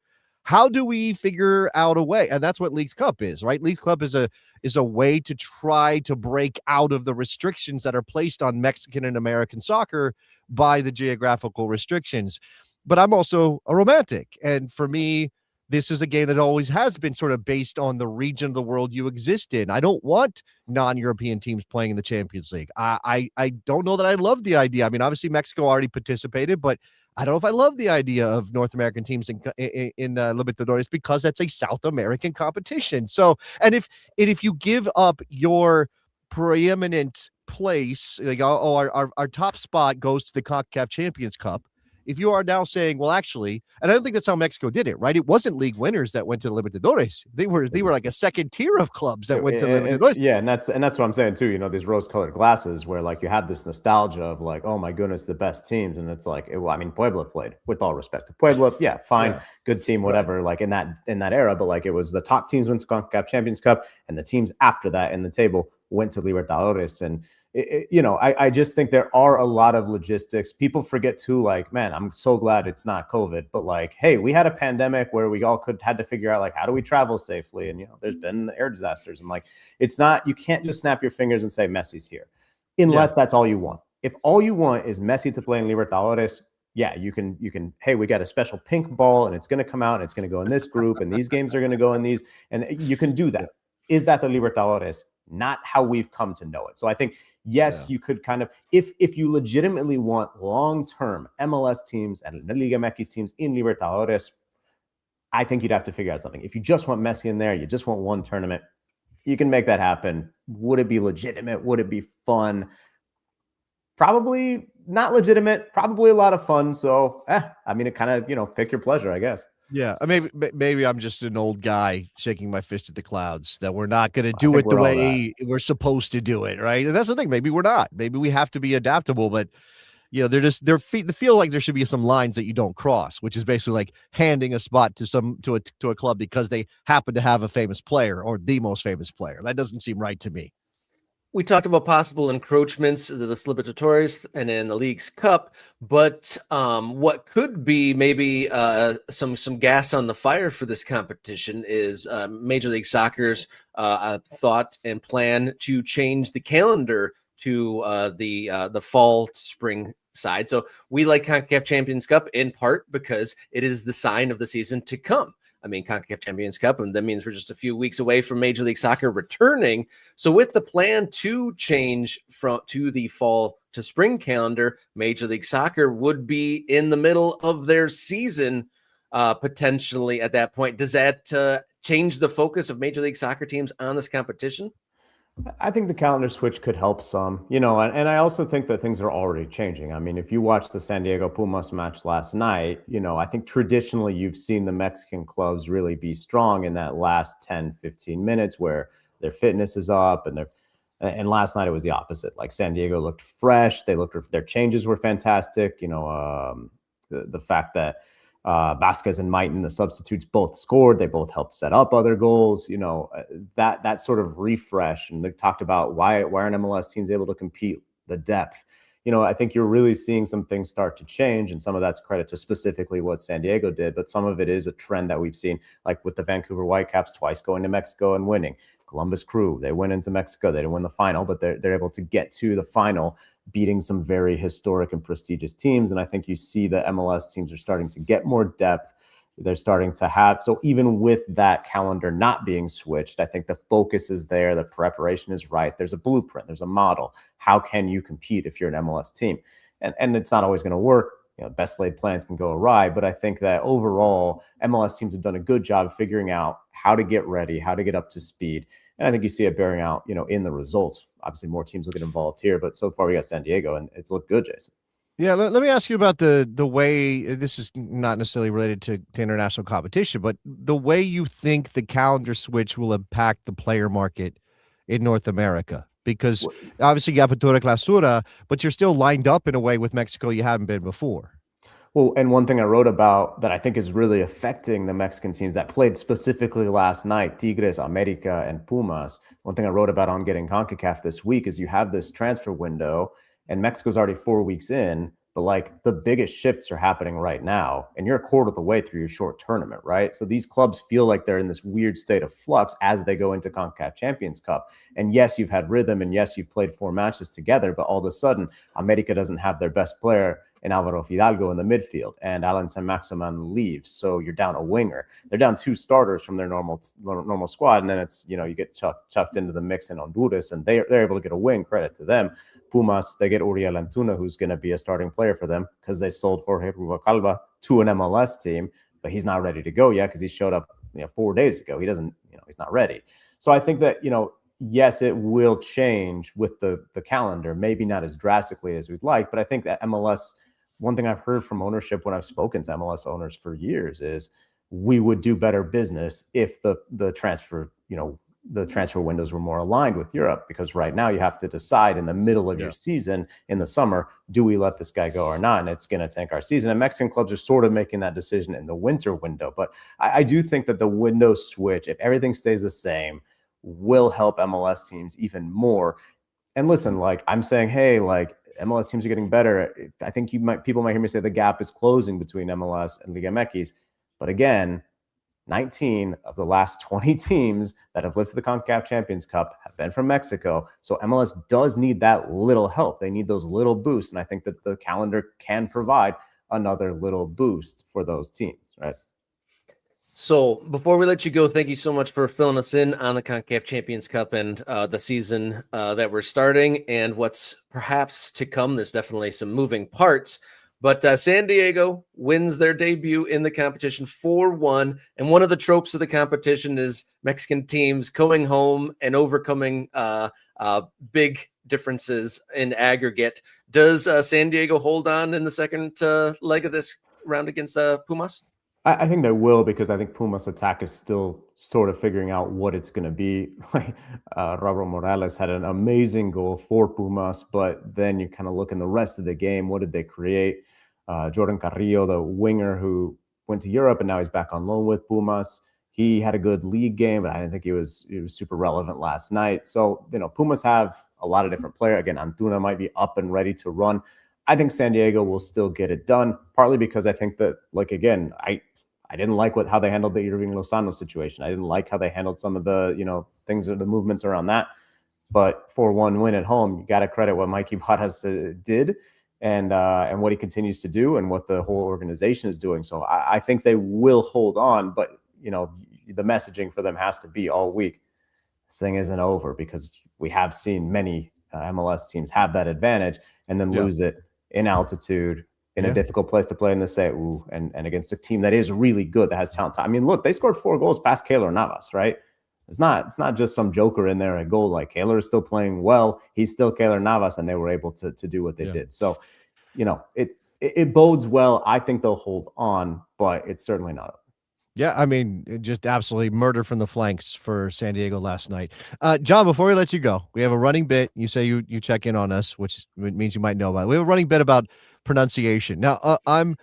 how do we figure out a way? And that's what Leagues Cup is, right? Leagues Cup is a way to try to break out of the restrictions that are placed on Mexican and American soccer by the geographical restrictions. But I'm also a romantic. And for me, this is a game that always has been sort of based on the region of the world you exist in. I don't want non-European teams playing in the Champions League. I don't know that I love the idea. I mean, obviously Mexico already participated, but I don't know if I love the idea of North American teams in Libertadores, because that's a South American competition. So, and if you give up your preeminent place, like, our top spot goes to the Concacaf Champions Cup, if you are now saying, well, actually, and I don't think that's how Mexico did it, right? It wasn't league winners that went to Libertadores. They were like a second tier of clubs that went to Libertadores. Yeah, and that's what I'm saying too. These rose-colored glasses where like you have this nostalgia of like, oh my goodness, the best teams, and it's like, Puebla played, with all respect to Puebla, fine, good team, whatever. Right. Like in that era, but like it was the top teams went to CONCACAF Champions Cup, and the teams after that in the table went to Libertadores, and I just think there are a lot of logistics. People forget too, like, man, I'm so glad it's not COVID, but like, hey, we had a pandemic where we all had to figure out like, how do we travel safely? And, there's been air disasters, and like, it's not, you can't just snap your fingers and say Messi's here unless that's all you want. If all you want is Messi to play in Libertadores, you can, hey, we got a special pink ball and it's going to come out and it's going to go in this group and these games are going to go in these, and you can do that. Is that the Libertadores? Not how we've come to know it. So I think, yes, you could kind of, if you legitimately want long-term MLS teams and Liga MX teams in Libertadores, I think you'd have to figure out something. If you just want Messi in there, you just want one tournament, you can make that happen. Would it be legitimate? Would it be fun? Probably not legitimate, probably a lot of fun. So, it kind of, pick your pleasure, I guess. Yeah, maybe I'm just an old guy shaking my fist at the clouds that we're not going to do it the way we're supposed to do it, right? And that's the thing. Maybe we're not. Maybe we have to be adaptable. But they feel like there should be some lines that you don't cross, which is basically like handing a spot to a club because they happen to have a famous player or the most famous player. That doesn't seem right to me. We talked about possible encroachments to the Libertadores and in the Leagues Cup, but what could be maybe some gas on the fire for this competition is Major League Soccer's thought and plan to change the calendar to the fall to spring side. So we like Concacaf Champions Cup in part because it is the sign of the season to come. I mean, Concacaf Champions Cup, and that means we're just a few weeks away from Major League Soccer returning. So with the plan to change to the fall to spring calendar, Major League Soccer would be in the middle of their season potentially at that point. Does that change the focus of Major League Soccer teams on this competition? I think the calendar switch could help some, and I also think that things are already changing. I mean, if you watch the San Diego Pumas match last night, I think traditionally you've seen the Mexican clubs really be strong in that last 10, 15 minutes where their fitness is up, and last night it was the opposite. Like San Diego looked fresh. Their changes were fantastic. The fact that Vasquez and Maiton, the substitutes, both scored. They both helped set up other goals. That sort of refresh. And they talked about why aren't MLS teams able to compete? The depth. I think you're really seeing some things start to change, and some of that's credit to specifically what San Diego did, but some of it is a trend that we've seen, like with the Vancouver Whitecaps twice going to Mexico and winning. Columbus Crew, they went into Mexico. They didn't win the final, but they're able to get to the final, beating some very historic and prestigious teams. And I think you see the MLS teams are starting to get more depth. They're starting to have, so even with that calendar not being switched, I think the focus is there. The preparation is right. There's a blueprint. There's a model. How can you compete if you're an MLS team? And it's not always going to work. Best laid plans can go awry, but I think that overall MLS teams have done a good job of figuring out how to get ready, how to get up to speed. And I think you see it bearing out, in the results. Obviously more teams will get involved here, but so far we got San Diego and it's looked good, Jason. Yeah, let me ask you about the way, this is not necessarily related to international competition, but the way you think the calendar switch will impact the player market in North America. Because obviously you have Apertura Clausura, but you're still lined up in a way with Mexico you haven't been before. Well, and one thing I wrote about that I think is really affecting the Mexican teams that played specifically last night, Tigres, America, and Pumas. One thing I wrote about on Getting CONCACAF this week is you have this transfer window, and Mexico's already 4 weeks in, but like the biggest shifts are happening right now, and you're a quarter of the way through your short tournament, right? So these clubs feel like they're in this weird state of flux as they go into CONCACAF Champions Cup. And yes, you've had rhythm, and yes, you've played 4 matches together, but all of a sudden, America doesn't have their best player in Alvaro Fidalgo in the midfield, and Alan Saint-Maximin leaves, so you're down a winger. They're down 2 starters from their normal squad, and then it's, you get chucked into the mix in Honduras, and they're able to get a win, credit to them. Pumas, they get Uriel Antuna, who's going to be a starting player for them because they sold Jorge Rubalcaba to an MLS team, but he's not ready to go yet because he showed up 4 days ago. He doesn't, he's not ready. So I think that, yes, it will change with the calendar, maybe not as drastically as we'd like, but I think that MLS, one thing I've heard from ownership when I've spoken to MLS owners for years is we would do better business if the transfer, the transfer windows were more aligned with Europe, because right now you have to decide in the middle of your season in the summer, do we let this guy go or not? And it's going to tank our season. And Mexican clubs are sort of making that decision in the winter window. But I do think that the window switch, if everything stays the same, will help MLS teams even more. And listen, like I'm saying, hey, like MLS teams are getting better. I think people might hear me say the gap is closing between MLS and Liga MX. But again, 19 of the last 20 teams that have lifted the Concacaf Champions Cup have been from Mexico. So MLS does need that little help. They need those little boosts. And I think that the calendar can provide another little boost for those teams, right? So before we let you go, thank you so much for filling us in on the Concacaf Champions Cup and the season that we're starting and what's perhaps to come. There's definitely some moving parts. But San Diego wins their debut in the competition 4-1. And one of the tropes of the competition is Mexican teams going home and overcoming big differences in aggregate. Does San Diego hold on in the second leg of this round against Pumas? I think they will, because I think Pumas' attack is still sort of figuring out what it's going to be. Robert Morales had an amazing goal for Pumas, but then you kind of look in the rest of the game. What did they create? Jordan Carrillo, the winger who went to Europe and now he's back on loan with Pumas. He had a good league game, but I didn't think he was super relevant last night. So, Pumas have a lot of different players. Again, Antuna might be up and ready to run. I think San Diego will still get it done, partly because I think that, I didn't like how they handled the Irving Lozano situation. I didn't like how they handled some of the, things, the movements around that. But 4-1 win at home, you got to credit what Mikey Barras did and what he continues to do and what the whole organization is doing. So I think they will hold on, but, the messaging for them has to be all week. This thing isn't over, because we have seen many MLS teams have that advantage and then lose it in altitude, in a difficult place to play in the CEU, and against a team that is really good, that has talent. I mean, look, they scored 4 goals past Keylor Navas, right? It's not just some joker in there, a goal. Like, Keylor is still playing well. He's still Keylor Navas, and they were able to do what they did. So, it bodes well. I think they'll hold on, but it's certainly not. Yeah, I mean, just absolutely murder from the flanks for San Diego last night. John, before we let you go, we have a running bit. You say you check in on us, which means you might know about it. We have a running bit about pronunciation. Now, I'm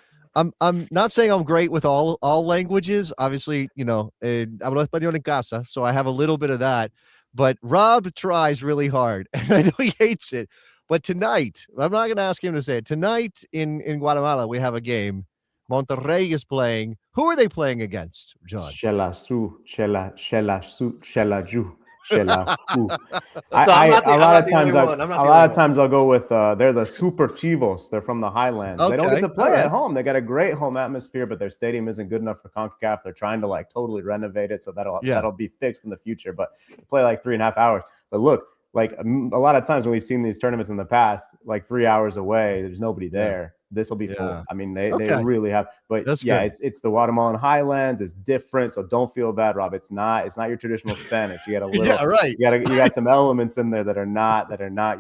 not saying I'm great with all languages. Obviously, hablo español en casa, so I have a little bit of that. But Rob tries really hard, and I know he hates it. But tonight, I'm not going to ask him to say it. Tonight in Guatemala, we have a game. Monterrey is playing. Who are they playing against, John? Shelaju. Shela. Ooh. So I'm not A lot of times I'll I'll go with they're the Super Chivos. They're from the Highlands. They don't get Okay, to play all at right. home. They got a great home atmosphere, but their stadium isn't good enough for CONCACAF. They're trying to like totally renovate it, so that'll be fixed in the future. But they play like 3.5 hours. But look, like a lot of times when we've seen these tournaments in the past, like 3 hours away, there's nobody there. This will be full. I mean, they Okay. really have. But That's yeah, good. it's the Guatemalan Highlands. It's different, so don't feel bad, Rob. It's not your traditional Spanish. You got a little. Yeah, right. You got some elements in there that are not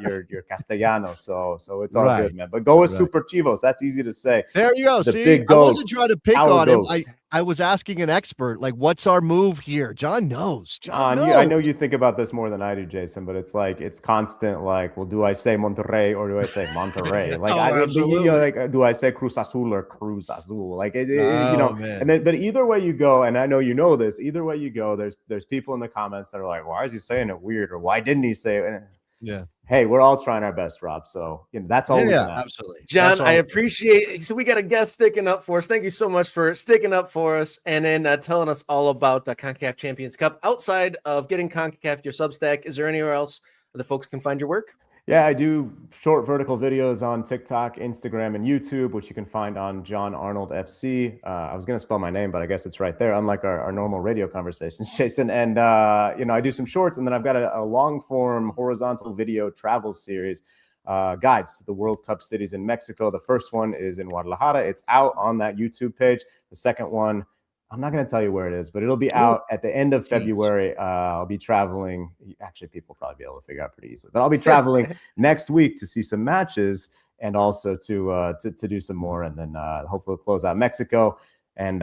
your Castellano. So it's all Right. good, man. But go with Right. Super Chivos. That's easy to say. There you go. The See, big I wasn't goats, trying to pick our on him. goats. I was asking an expert, like, what's our move here? John knows. John knows. I know you think about this more than I do, Jason, but it's like it's constant. Like, well, do I say Monterrey or do I say Monterrey? Like, like, do I say Cruz Azul or Cruz Azul? Like, man. and then, but either way you go, and I know you know this. Either way you go, there's people in the comments that are like, why is he saying it weird, or why didn't he say it? Yeah. Hey, we're all trying our best, Rob. So that's all we can ask. Absolutely. John, I appreciate it. So we got a guest sticking up for us. Thank you so much for sticking up for us and then telling us all about the Concacaf Champions Cup. Outside of getting Concacaf your Substack, is there anywhere else the folks can find your work? Yeah, I do short vertical videos on TikTok, Instagram, and YouTube, which you can find on John Arnold FC. I was going to spell my name, but I guess it's right there, unlike our normal radio conversations, Jason. And, I do some shorts, and then I've got a long-form horizontal video travel series, guides to the World Cup cities in Mexico. The first one is in Guadalajara. It's out on that YouTube page. The second one, I'm not going to tell you where it is, but it'll be out at the end of February. I'll be traveling. Actually, people will probably be able to figure out pretty easily. But I'll be traveling next week to see some matches and also to do some more, and then hopefully we'll close out Mexico. And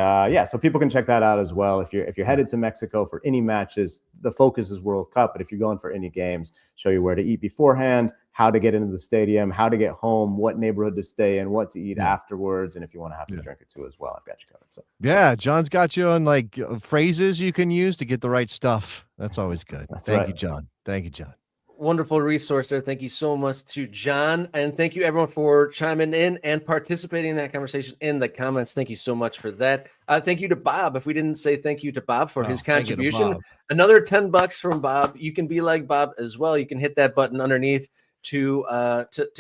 so people can check that out as well. If you're headed to Mexico for any matches, the focus is World Cup. But if you're going for any games, show you where to eat beforehand, how to get into the stadium, how to get home, what neighborhood to stay in, what to eat afterwards, and if you want to have to drink it too as well, I've got you covered. So yeah, John's got you on like phrases you can use to get the right stuff. That's always good. Thank you, John. Thank you, John. Wonderful resource there. Thank you so much to John. And thank you everyone for chiming in and participating in that conversation in the comments. Thank you so much for that. Thank you to Bob. If we didn't say thank you to Bob for his contribution, another $10 from Bob. You can be like Bob as well. You can hit that button underneath to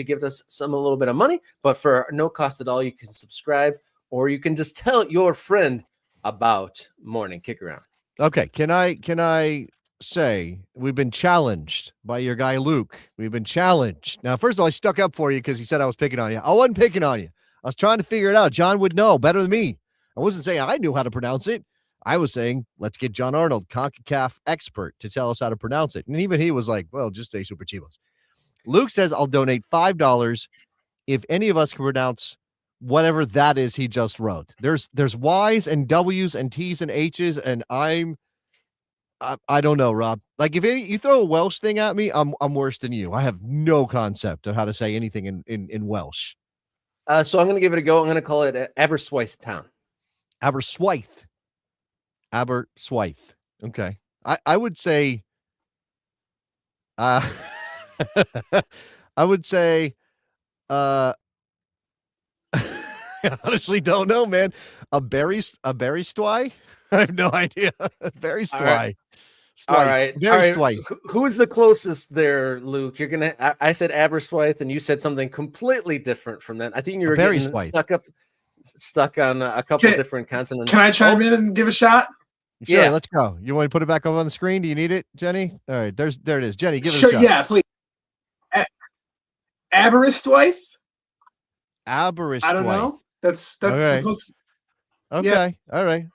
give us a little bit of money, but for no cost at all, you can subscribe or you can just tell your friend about Morning Kickaround. Okay. Can I say we've been challenged by your guy Luke? We've been challenged. Now, first of all, I stuck up for you because he said I was picking on you. I wasn't picking on you. I was trying to figure it out. John would know better than me. I wasn't saying I knew how to pronounce it. I was saying, let's get John Arnold, CONCACAF expert, to tell us how to pronounce it. And even he was like, well, just say Super Chivos. Luke says, I'll donate $5 if any of us can pronounce whatever that is he just wrote. There's Y's and W's and T's and H's, and I don't know, Rob. Like if you throw a Welsh thing at me, I'm worse than you. I have no concept of how to say anything in Welsh. So I'm going to give it a go. I'm going to call it Aberystwyth Town. Aberystwyth. Okay. I would say I would say I honestly don't know, man. A berry stwy? I have no idea. Berry stwy. All right. Who is the closest there, Luke? You're gonna. I said Aberystwyth, and you said something completely different from that. I think you were getting stuck on a couple of different consonants. Can I chime in and give a shot? Sure, let's go. You want to put it back up on the screen? Do you need it, Jenny? All right, there it is. Jenny, give it a shot. Yeah, please. Aberystwyth? Aberystwyth. I don't know. That's okay. Close. Okay. Yeah. All right.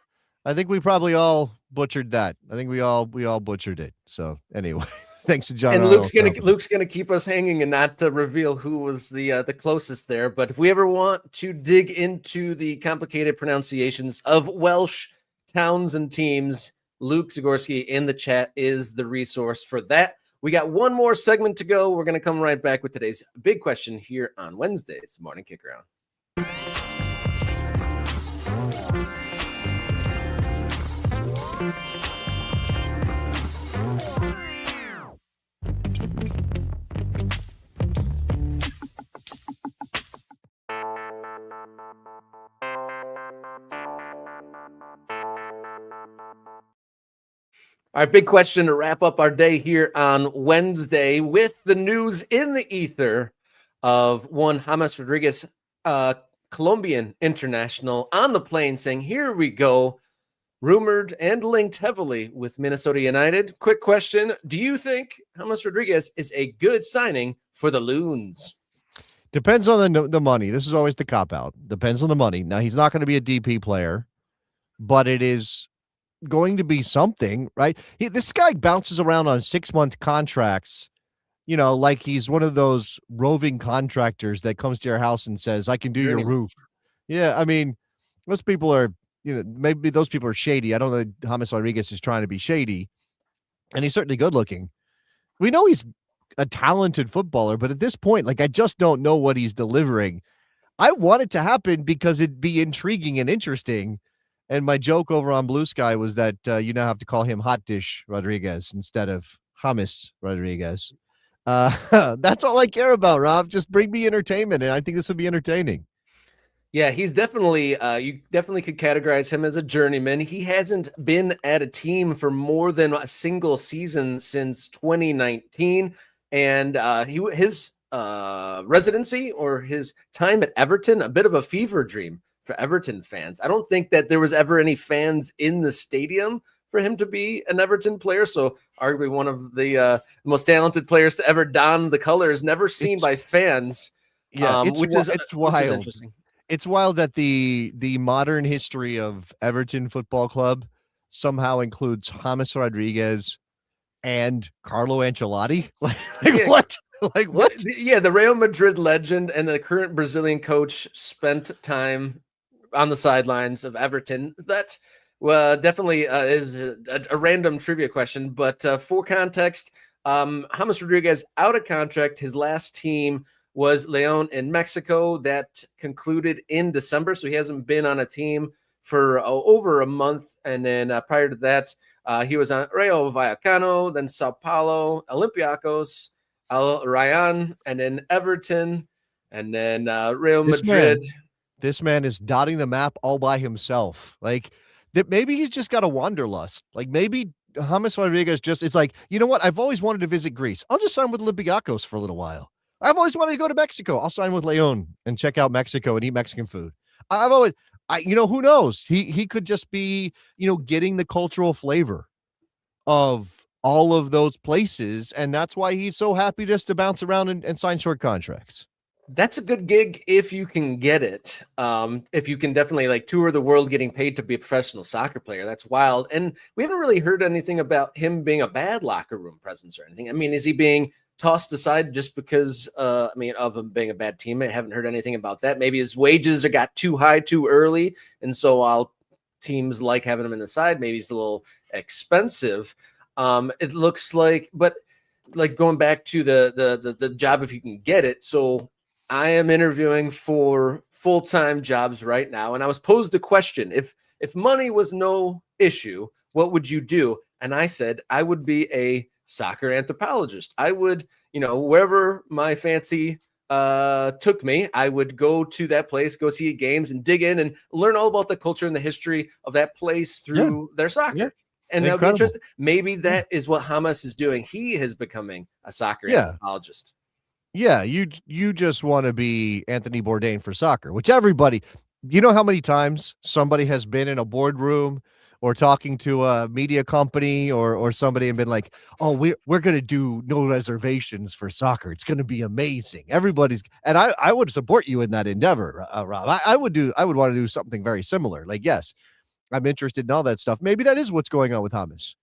I think we probably all butchered that. I think we all butchered it. So anyway, thanks to John. And Luke's gonna keep us hanging and not to reveal who was the closest there. But if we ever want to dig into the complicated pronunciations of Welsh towns and teams, Luke Zagorski in the chat is the resource for that. We got one more segment to go. We're going to come right back with today's big question here on Wednesday's Morning Kickaround. Our big question to wrap up our day here on Wednesday with the news in the ether of one James Rodriguez, Colombian international, on the plane saying, "Here we go," rumored and linked heavily with Minnesota United. Quick question. Do you think James Rodriguez is a good signing for the Loons? Depends on the money. This is always the cop-out. Depends on the money. Now, he's not going to be a DP player, but it is going to be something, right? This guy bounces around on 6-month contracts, like he's one of those roving contractors that comes to your house and says, "I can do your roof." Yeah, I mean, most people are, maybe those people are shady. I don't know that James Rodriguez is trying to be shady, and he's certainly good looking. We know he's a talented footballer, but at this point, I just don't know what he's delivering. I want it to happen because it'd be intriguing and interesting. And my joke over on Blue Sky was that you now have to call him Hot Dish Rodriguez instead of James Rodriguez. That's all I care about, Rob. Just bring me entertainment, and I think this would be entertaining. Yeah, he's definitely, you definitely could categorize him as a journeyman. He hasn't been at a team for more than a single season since 2019. And his residency or his time at Everton, a bit of a fever dream for Everton fans. I don't think that there was ever any fans in the stadium for him to be an Everton player. So arguably one of the most talented players to ever don the colors, never seen by fans. Yeah, it's wild. Which is interesting. It's wild that the modern history of Everton Football Club somehow includes James Rodriguez and Carlo Ancelotti. What? What? Yeah, the Real Madrid legend and the current Brazilian coach spent time on the sidelines of Everton. That definitely is a random trivia question, but for context, James Rodriguez out of contract. His last team was León in Mexico. That concluded in December, so he hasn't been on a team for over a month. And then prior to that, he was on Rayo Vallecano, then Sao Paulo, Olympiacos, Al Rayyan, and then Everton, and then Real Madrid. This man is dotting the map all by himself. Maybe he's just got a wanderlust. Maybe James Rodriguez it's like, you know what? I've always wanted to visit Greece. I'll just sign with Olympiacos for a little while. I've always wanted to go to Mexico. I'll sign with León and check out Mexico and eat Mexican food. Who knows? He could just be, getting the cultural flavor of all of those places. And that's why he's so happy just to bounce around and sign short contracts. That's a good gig if you can get it. If you can definitely tour the world getting paid to be a professional soccer player. That's wild. And we haven't really heard anything about him being a bad locker room presence or anything. I mean, is he being tossed aside just because of him being a bad teammate? I haven't heard anything about that. Maybe his wages got too high too early, and so while teams like having him in the side, maybe he's a little expensive. It looks like, but going back to the job if you can get it. So I am interviewing for full-time jobs right now, and I was posed a question: if money was no issue, what would you do? And I said I would be a soccer anthropologist. I would, wherever my fancy took me, I would go to that place, go see games and dig in and learn all about the culture and the history of that place through their soccer. Yeah. And that would be interesting. Maybe that is what James is doing. He is becoming a soccer anthropologist. Yeah, you just want to be Anthony Bourdain for soccer, which everybody, how many times somebody has been in a boardroom or talking to a media company or somebody and been like, "Oh, we're going to do no reservations for soccer. It's going to be amazing." And I would support you in that endeavor, Rob. I would want to do something very similar. Yes, I'm interested in all that stuff. Maybe that is what's going on with James.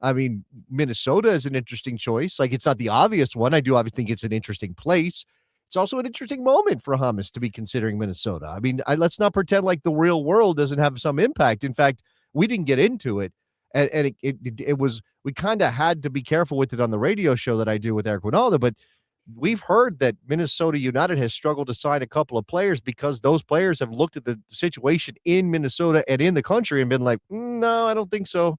I mean, Minnesota is an interesting choice. It's not the obvious one. I do obviously think it's an interesting place. It's also an interesting moment for James to be considering Minnesota. I mean, let's not pretend like the real world doesn't have some impact. In fact, we didn't get into it, and it was, we kind of had to be careful with it on the radio show that I do with Eric Winalda, but we've heard that Minnesota United has struggled to sign a couple of players because those players have looked at the situation in Minnesota and in the country and been like, no, I don't think so.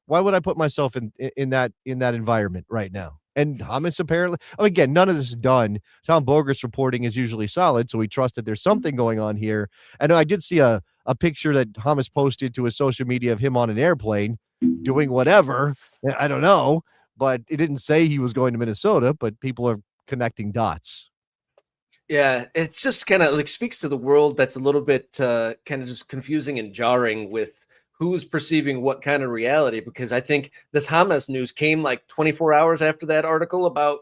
Why would I put myself in that environment right now? And James apparently, again, none of this is done. Tom Bogert's reporting is usually solid, so we trust that there's something going on here. And I did see a picture that James posted to his social media of him on an airplane. doing whatever. I don't know, but it didn't say he was going to Minnesota, but people are connecting dots. Yeah, it's just kind of like speaks to the world that's a little bit kind of just confusing and jarring with who's perceiving what kind of reality, because I think this James news came like 24 hours after that article about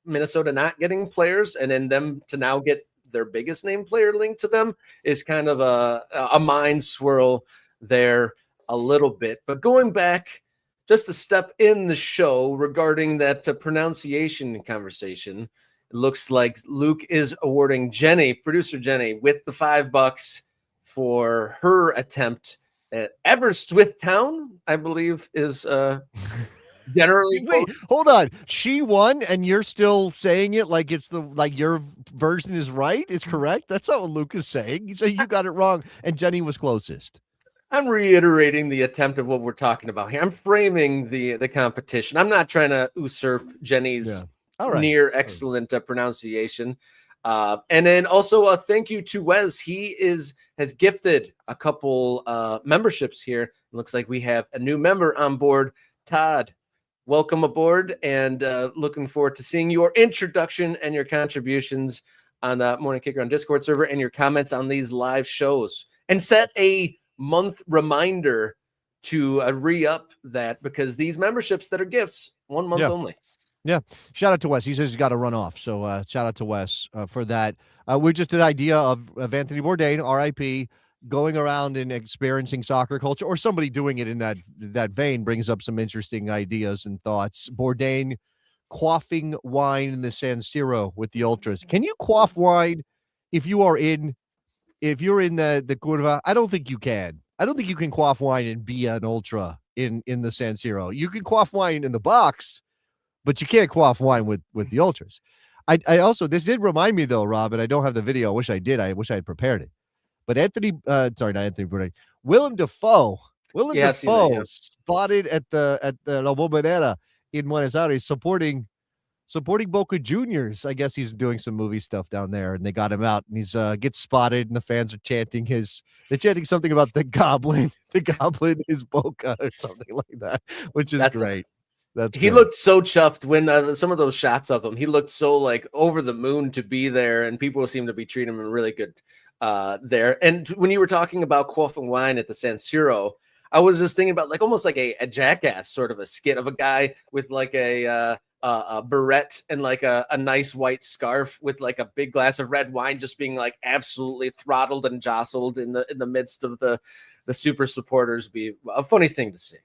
Minnesota not getting players, and then them to now get their biggest name player linked to them is kind of a mind swirl there a little bit. But going back just a step in the show regarding that pronunciation conversation, it looks like Luke is awarding producer Jenny, with the $5 for her attempt at Aberystwyth Town, I believe is generally. Wait, hold on. She won, and you're still saying it like it's like your version is right, is correct? That's not what Luke is saying. He said you got it wrong, and Jenny was closest. I'm reiterating the attempt of what we're talking about here. I'm framing the competition. I'm not trying to usurp Jenny's near excellent pronunciation. And then also a thank you to Wes. He has gifted a couple memberships here. It looks like we have a new member on board. Todd, welcome aboard, and looking forward to seeing your introduction and your contributions on the Morning Kicker on Discord server and your comments on these live shows. And set a month reminder to re-up that, because these memberships that are gifts, 1 month only. Yeah. Shout out to Wes. He says he's got to run off. So shout out to Wes for that. We just did the idea of Anthony Bourdain, RIP, going around and experiencing soccer culture, or somebody doing it in that vein brings up some interesting ideas and thoughts. Bourdain quaffing wine in the San Siro with the Ultras. Can you quaff wine if you're in the Curva? I don't think you can. I don't think you can quaff wine and be an Ultra in the San Siro. You can quaff wine in the box, but you can't quaff wine with the Ultras. I also, this did remind me though, Rob, and I don't have the video. I wish I did. I wish I had prepared it. But Willem Dafoe spotted at the La Bombonera in Buenos Aires supporting Boca Juniors. I guess he's doing some movie stuff down there, and they got him out, and he's gets spotted, and the fans are chanting something about the goblin. The goblin is Boca or something like that, which is great. He looked so chuffed when some of those shots of him. He looked so like over the moon to be there, and people seem to be treating him really good there. And when you were talking about quaffing wine at the San Siro, I was just thinking about like almost like a Jackass sort of a skit of a guy with like a beret and like a nice white scarf with like a big glass of red wine, just being like absolutely throttled and jostled in the midst of the super supporters. Be a funny thing to see.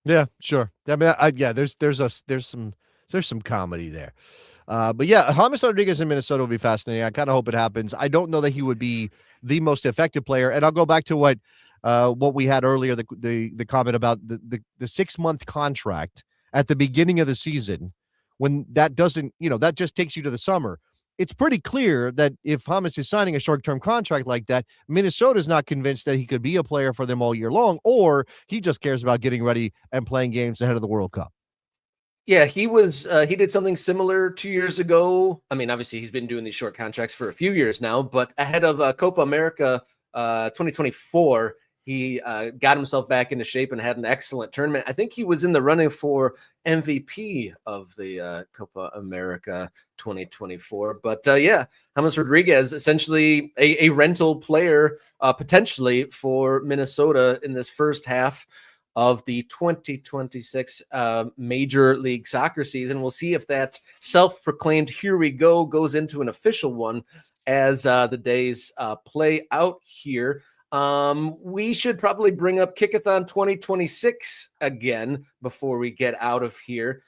Yeah, sure. I mean, there's some comedy there. But yeah, James Rodriguez in Minnesota will be fascinating. I kind of hope it happens. I don't know that he would be the most effective player. And I'll go back to what we had earlier, the comment about the 6-month contract at the beginning of the season, when that doesn't, that just takes you to the summer. It's pretty clear that if James is signing a short-term contract like that, Minnesota is not convinced that he could be a player for them all year long, or he just cares about getting ready and playing games ahead of the World Cup. Yeah, he did something similar 2 years ago. I mean, obviously he's been doing these short contracts for a few years now, but ahead of Copa America 2024, he got himself back into shape and had an excellent tournament. I think he was in the running for MVP of the Copa America 2024. But yeah, James Rodriguez, essentially a rental player potentially for Minnesota in this first half of the 2026 Major League Soccer season. We'll see if that self-proclaimed "here we go" goes into an official one as the days play out here. We should probably bring up Kickathon 2026 again before we get out of here.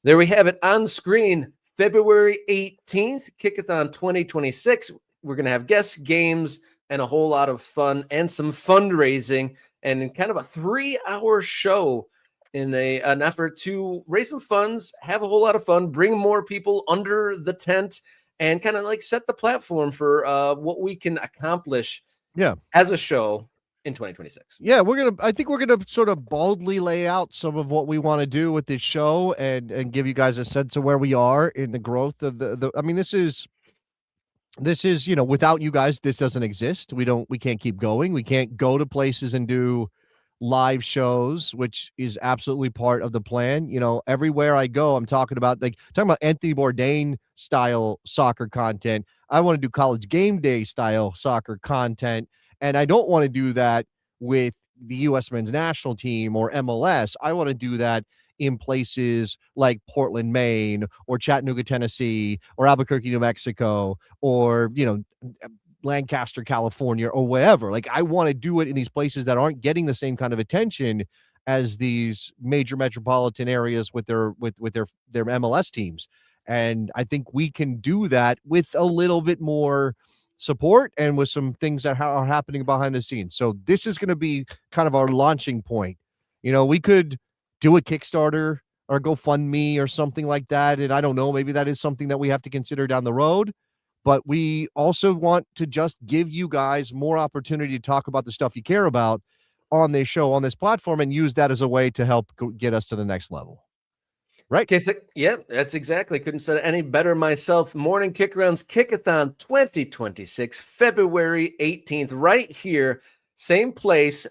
There we have it on screen, February 18th, Kickathon 2026. We're going to have guest games and a whole lot of fun and some fundraising, and in kind of a 3-hour show in an effort to raise some funds, have a whole lot of fun, bring more people under the tent, and kind of like set the platform for what we can accomplish as a show in 2026. Yeah, I think we're gonna sort of baldly lay out some of what we want to do with this show and give you guys a sense of where we are in the growth of the I mean, this is without you guys, this doesn't exist. We can't keep going. We can't go to places and do live shows, which is absolutely part of the plan. You know, everywhere I go, I'm talking about Anthony Bourdain style soccer content. I want to do college game day style soccer content. And I don't want to do that with the U.S. men's national team or MLS. I want to do that in places like Portland, Maine, or Chattanooga, Tennessee, or Albuquerque, New Mexico, or, Lancaster, California, or wherever. Like, I want to do it in these places that aren't getting the same kind of attention as these major metropolitan areas with their MLS teams. And I think we can do that with a little bit more support and with some things that are happening behind the scenes. So this is going to be kind of our launching point. We could do a Kickstarter or GoFundMe or something like that. And I don't know, maybe that is something that we have to consider down the road. But we also want to just give you guys more opportunity to talk about the stuff you care about on this show, on this platform, and use that as a way to help get us to the next level. Right? Yeah, that's exactly. Couldn't say it any better myself. Morning Kickaround's Kickathon 2026, February 18th, right here. Same place,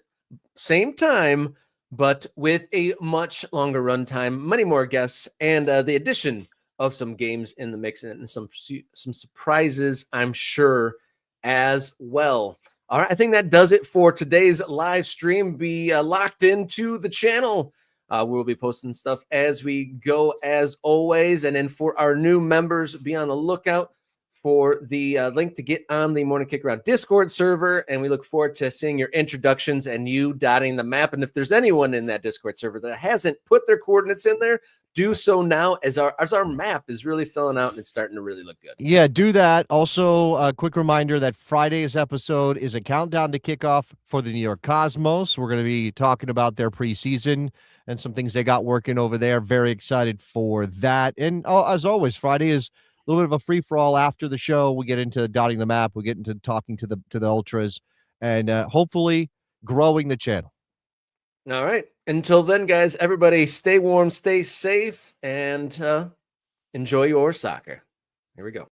same time, but with a much longer run time, many more guests, and the addition of some games in the mix and some surprises, I'm sure, as well. All right, I think that does it for today's live stream. Be locked into the channel. We'll be posting stuff as we go, as always. And then for our new members, be on the lookout for the link to get on the Morning Kickaround Discord server. And we look forward to seeing your introductions and you dotting the map. And if there's anyone in that Discord server that hasn't put their coordinates in there, do so now, as our map is really filling out and it's starting to really look good. Yeah, do that. Also, a quick reminder that Friday's episode is a countdown to kickoff for the New York Cosmos. We're going to be talking about their preseason and some things they got working over there. Very excited for that. And as always, Friday is a little bit of a free-for-all after the show. We get into dotting the map. We get into talking to the ultras and hopefully growing the channel. All right. Until then, guys, everybody stay warm, stay safe, and enjoy your soccer. Here we go.